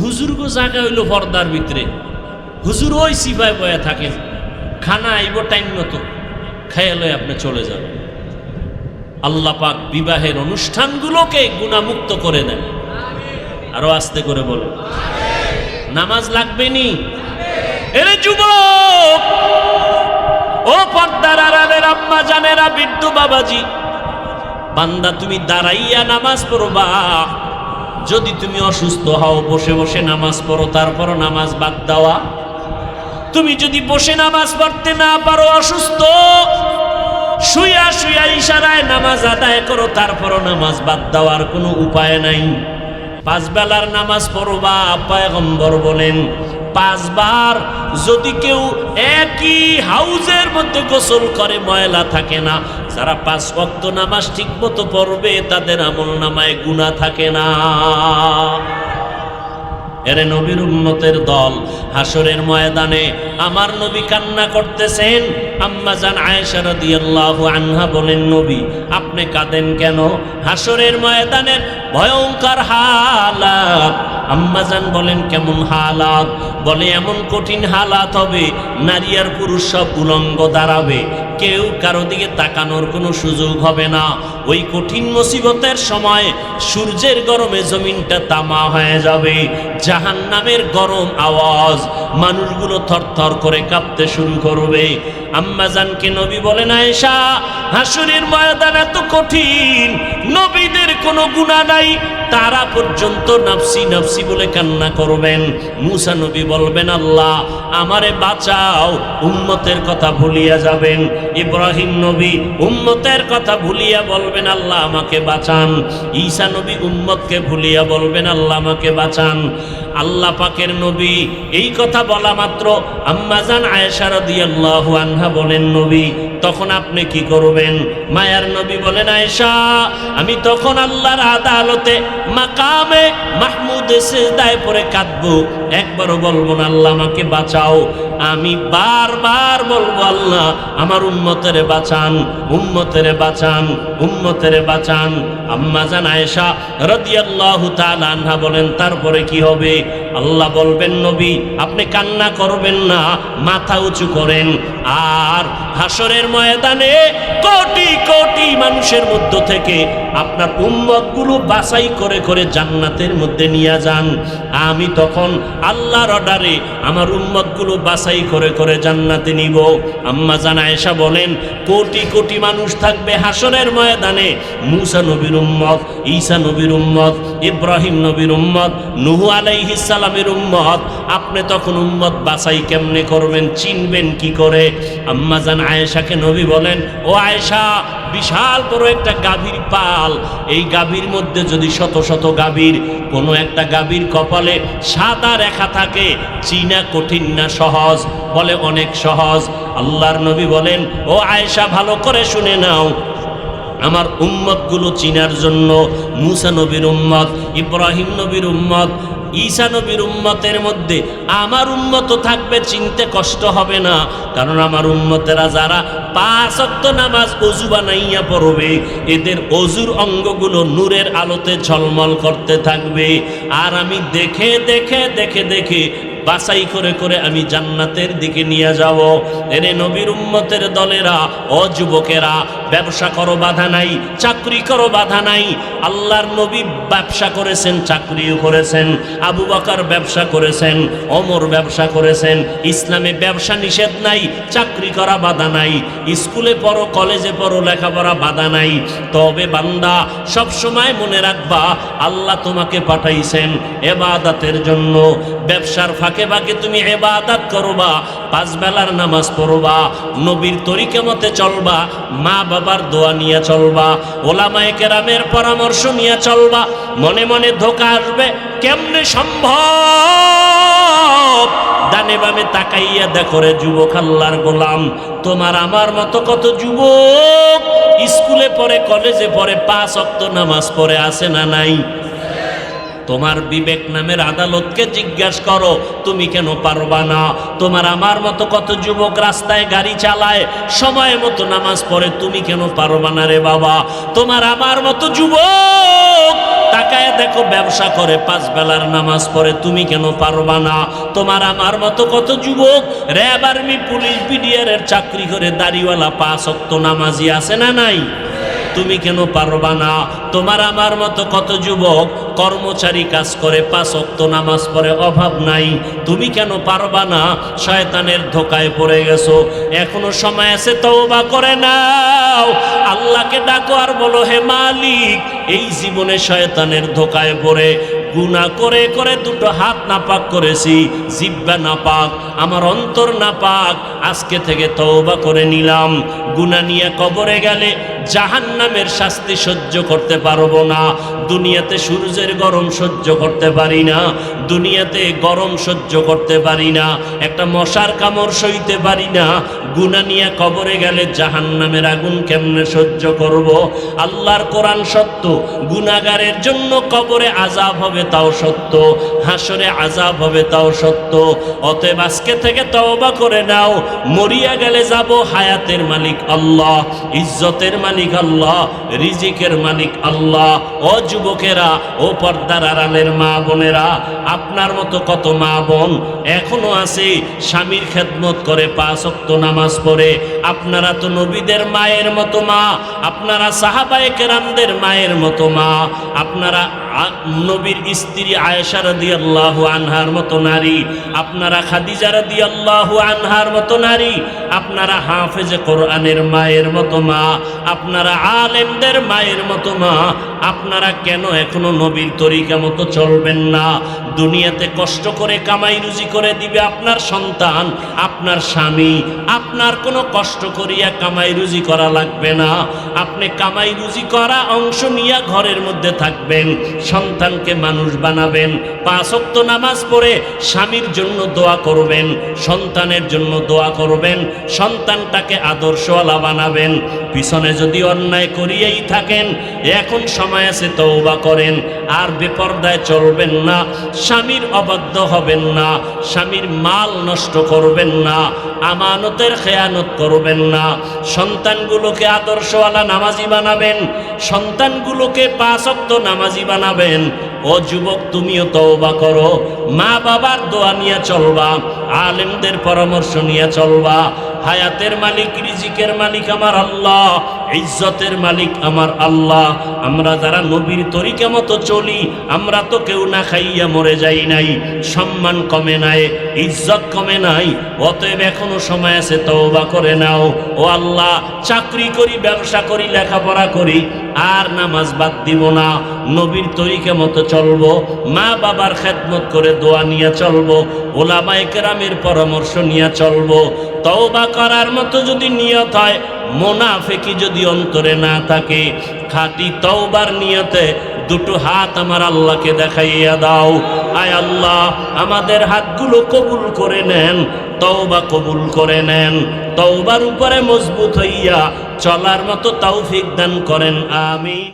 হুজুর গো জায়গা হইল পর্দার ভিতরে। হুজুর ওই সিপায় বয়া থাকেন, খানা আইব টাইম মতো, খেয়ে লয়ে আপনি চলে যাবেন। আল্লাহ পাক বিবাহের অনুষ্ঠানগুলোকে গুনাহমুক্ত করে দেন। আরো আস্তে করে বলে নামাজ লাগবে নি? এরে যুবক, ও পর্দার আড়ালের আম্মা জানেরা, বৃদ্ধ বাবাজি, বান্দা তুমি দাঁড়াইয়া নামাজ পড়বা। যদি তুমি অসুস্থ হও বসে বসে নামাজ পড়ো, তারপরও নামাজ বাদ দেওয়া। তুমি যদি বসে নামাজ পড়তে না পারো, অসুস্থ, শুয়া শুয়া ইশারায় নামাজ আদায় করো, তারপরও নামাজ বাদ দেওয়ার কোনো উপায় নাই। 5 বেলার নামাজ পড়বা। পয়গম্বর বলেন 5 বার যদি কেউ একই হাউজের মধ্যে গোসল করে ময়লা থাকে না। যারা 5 ওয়াক্ত নামাজ ঠিক মতো পড়বে তাদের আমল নামায় গুনাহ থাকে না। এরে নবীর উম্মতের দল, হাসরের ময়দানে আমার নবী কান্না করতেছেন। আম্মা জান আয়েশা রাদিয়াল্লাহু আনহা বলেন নবী আপনি কাঁদেন কেন? হাসরের ময়দানের ভয়ঙ্কর হালাত। আম্মা জান বলেন কেমন হালাত? বলে এমন কঠিন হালাত হবে, নারী আর পুরুষ সব উলঙ্গ দাঁড়াবে, কেউ কারো দিকে তাকানোর কোনো সুযোগ হবে না। ওই কঠিন মুসিবতের সময় সূর্যের গরমে জমিনটা তামা হয়ে যাবে। জাহান্নামের গরম আওয়াজ, মানুষগুলো থরথর করে কাঁপতে শুরু করবে। আম্মা জানকে নবী বলেন আয়েশা হাসরের ময়দান এত কঠিন, নবীদের কোনো গুনাহ নাই, তারা পর্যন্ত নাফসি নাফসি বলে কান্না করবেন। মুসা নবী বলবেন আল্লাহ আমারে বাঁচাও, উম্মতের কথা ভুলিয়া যাবেন। ইব্রাহিম নবী উম্মতের কথা ভুলিয়া বলবেন আল্লাহ আমাকে বাঁচান। ঈসা নবী উম্মতকে ভুলিয়া বলবেন আল্লাহ আমাকে বাঁচান। আল্লাহ পাকের নবী এই কথা বলা মাত্র আম্মা জান আয়েশা রাদিয়াল্লাহু আনহা বলেন নবী তখন আপনি কি করবেন? মায়ার নবী বলেন আয়েশা আমি তখন আল্লাহর আদালতে মাকামে মাহমুদে সিজদায় পড়ে কাঁদবো, একবারও বলবো না আল্লাহ আমাকে বাঁচাও, আমি বারবার বলবো আল্লাহ আমার উম্মতের বাঁচান, উম্মতের বাঁচান, উম্মতের বাঁচান। আম্মা জান আয়েশা রাদিয়াল্লাহু তাআলা আনহা বলেন তারপরে কি হবে? আল্লাহ বলবেন নবী আপনি কান্না করবেন না, মাথা উঁচু করেন, আর হাসরের ময়দানে কোটি কোটি মানুষের মধ্য থেকে আপনার উম্মতগুলো বাছাই করে করে জান্নাতের মধ্যে নিয়ে যান। আমি তখন আল্লাহর অর্ডারে আমার উম্মতগুলো বাছাই করে করে জান্নাতে নিব। আম্মা জান আয়েশা বলেন কোটি কোটি মানুষ থাকবে হাসরের ময়দানে। মুসা নবীর উম্মত, ঈসা নবীর উম্মত, ইব্রাহিম নবীর উম্মত, নূহ আলাইহিস সালামের উম্মত। আপনি তখন উম্মত বাছাই কেমনে করবেন, চিনবেন কি করে? আম্মা জান আয়েশাকে নবী বলেন ও আয়েশা বিশাল বড় একটা গাভীর পাল, এই গাভীর মধ্যে যদি শত শত গাভীর কোনো একটা গাভীর কপালে সাদা রেখা থাকে, চিনা কঠিন না সহজ? বলে অনেক সহজ। আল্লাহর নবী বলেন ও আয়েশা ভালো করে শুনে নাও, আমার উম্মতগুলো চিনার জন্য মুসা নবীর উম্মত, ইব্রাহিম নবীর উম্মত, ঈসা নবীর উম্মতের মধ্যে আমার উম্মত থাকবে, চিনতে কষ্ট হবে না। কারণ আমার উম্মতেরা যারা 5 ওয়াক্ত নামাজ ওযু বানাইয়া পড়বে, এদের ওযুর অঙ্গগুলো নূরের আলোতে ঝলমল করতে থাকবে। আর আমি দেখে দেখে দেখে দেখে বাছাই করে করে আমি জান্নাতের দিকে নিয়ে যাব। এরে নবীর উম্মতের দলেরা, ও যুবকেরা, ব্যবসা করো বাধা নাই, চাকরি করো বাধা নাই। আল্লাহর নবী ব্যবসা করেছেন, চাকরিও করেছেন। আবু বকর ব্যবসা করেছেন, ওমর ব্যবসা করেছেন। ইসলামে ব্যবসা নিষেধ নাই, চাকরি করা বাধা নাই। স্কুলে পড়ো, কলেজে পড়ো, লেখাপড়া বাধা নাই। তবে বান্দা সব সময় মনে রাখবা, আল্লাহ তোমাকে পাঠাইছেন ইবাদতের জন্য। ব্যবসার ফাঁকে ফাঁকে তুমি ইবাদত করবা, 5 বেলার নামাজ পড়বা, নবীর তরিকা মতে চলবা, মা বাবার দোয়া নিয়ে চলবা, ওলামায়ে কেরামের পরামর্শ নিয়ে চলবা। মনে মনে ধোঁকা আসবে, কেমনে সম্ভব? ডানে বামে তাকাইয়া দেখো রে যুবক, আল্লাহর গোলাম, তোমার আমার মতো কত যুবক স্কুলে পড়ে, কলেজে পড়ে, 5 ওয়াক্ত নামাজ পড়ে, আছে না নাই? তোমার বিবেক নামের আদালতকে জিজ্ঞাসা করো, তুমি কেন পারবা না? তোমার আমার মতো কত যুবক রাস্তায় গাড়ি চালায়, সময় মতো নামাজ পড়ে, তুমি কেন পারবা না রে বাবা? তোমার আমার মতো যুবক তাকায় দেখো ব্যবসা করে, 5 বেলার নামাজ পড়ে, তুমি কেন পারবা না? তোমার আমার মতো কত যুবক র্যাব, আর্মি, পুলিশ, বিডিআর এর চাকরি করে, দাড়িওয়ালা, 5 ওয়াক্ত নামাজি, আছে না নাই? তুমি কেন পারবা না? তোমার আমার মতো কত যুবক কর্মচারী কাজ করে, 5 ওয়াক্ত নামাজ পড়ে, অভাব নাই, তুমি কেন পারবা না? শয়তানের ধোকায় পড়ে গেছো, এখনো সময় আছে, তওবা করে নাও, আল্লাহকে ডাকো আর বলো, হে মালিক, এই জীবনে শয়তানের ধোকায় পড়ে গুনাহ করে করে 2টো হাত নাপাক করেছি, জিহ্বা নাপাক, আমার অন্তর নাপাক, আজকে থেকে তওবা করে নিলাম। গুনাহ নিয়ে কবরে গেলে জাহান্নামের শাস্তি সহ্য করতে পারবো না। দুনিয়াতে সূর্যের গরম সহ্য করতে পারি না, দুনিয়াতে গরম সহ্য করতে পারি না, একটা মশার কামড় সইতে পারি না। গুনাহ নিয়ে কবরে গেলে জাহান্নামের আগুন কেমনে সহ্য করব? আল্লাহর কোরআন সত্য, গুনাহগারের জন্য কবরে আযাব হবে তাও সত্য, হাসরে আযাব হবে তাও সত্য। অতএব আজকে থেকে তওবা করে নাও। মরিয়া গেলে যাব, হায়াতের মালিক আল্লাহ, ইজ্জতের মালিক আল্লাহ, রিজিকের মালিক আল্লাহ। ও যুবকেরা, ও পর্দার আড়ালের মা বোনেরা, আপনার মতো কত মা বোন এখনো আছে স্বামীর খেদমত করে, 5 ওয়াক্ত নামাজ পড়ে। আপনারা তো নবীদের মায়ের মতো মা, আপনারা সাহাবায়ে কেরামদের মায়ের মতো মা, আপনারা নবীর স্ত্রী আয়েশা রাদিয়াল্লাহু আনহার মতো নারী, আপনারা খাদিজা রাদিয়াল্লাহু আনহার মতো নারী, আপনারা হাফেজে কোরআনের মায়ের মতো মা, আপনারা আলেমদের মায়ের মতো মা। আপনারা কেন এখনো নবীর তরিকা মতো চলবেন না? দুনিয়াতে কষ্ট করে কামাই রুজি করে দিবে আপনার সন্তান, আপনার স্বামী। আপনার কোনো কষ্ট করিয়া কামাই রুজি করা লাগবে না, আপনি কামাই রুজি করা অংশ নিয়ে ঘরের মধ্যে থাকবেন, সন্তানকে মানুষ বানাবেন, 5 ওয়াক্ত নামাজ পড়ে স্বামীর জন্য দোয়া করবেন, সন্তানের জন্য দোয়া করবেন, সন্তানটাকে আদর্শওয়ালা বানাবেন। পিছনে যদি অন্যায় করিয়েই থাকেন, এখন সময় আছে, তওবা করেন, আর বেপরদায় চলবেন না, স্বামীর অবাধ্য হবেন না, স্বামীর মাল নষ্ট করবেন না, আমানতের খেয়ানত করবেন না, সন্তানগুলোকে আদর্শওয়ালা নামাজি বানাবেন, সন্তানগুলোকে 5 ওয়াক্ত নামাজি বানাবেন। ও যুবক, তুমিও তওবা করো, মা বাবার দোয়া নিয়ে চলবা, আলেমদের পরামর্শ নিয়ে চলবা। হায়াতের মালিক, রিজিকের মালিক আমার আল্লাহ, ইজ্জতের মালিক আমার আল্লাহ। আমরা যারা নবীর তরিকা মতো চলি, আমরা তো কেউ না খাইয়া মরে যাই নাই, সম্মান কমে নাই, ইজ্জত কমে নাই। অতএব এখনো সময় আছে, তওবা করে নাও। ও আল্লাহ, চাকরি করি, ব্যবসা করি, লেখাপড়া করি, আর নামাজ বাদ দিব না, নবীর তরিকা মতো চলবো, মা বাবার খেদমত করে দোয়া নিয়ে চলবো, ওলামায়ে কেরামের পরামর্শ নিয়ে চলবো। তওবা করার মতো যদি নিয়ত হয়, মুনাফিকি যদি অন্তরে না থাকে, খাঁটি তওবার নিয়তে 2টো হাত আমার আল্লাহকে দেখাইয়া দাও। আয় আল্লাহ, আমাদের হাতগুলো কবুল করে নেন, তওবা কবুল করে নেন, তওবার উপরে মজবুত হইয়া চলার মতো তৌফিক দান করেন, আমিন।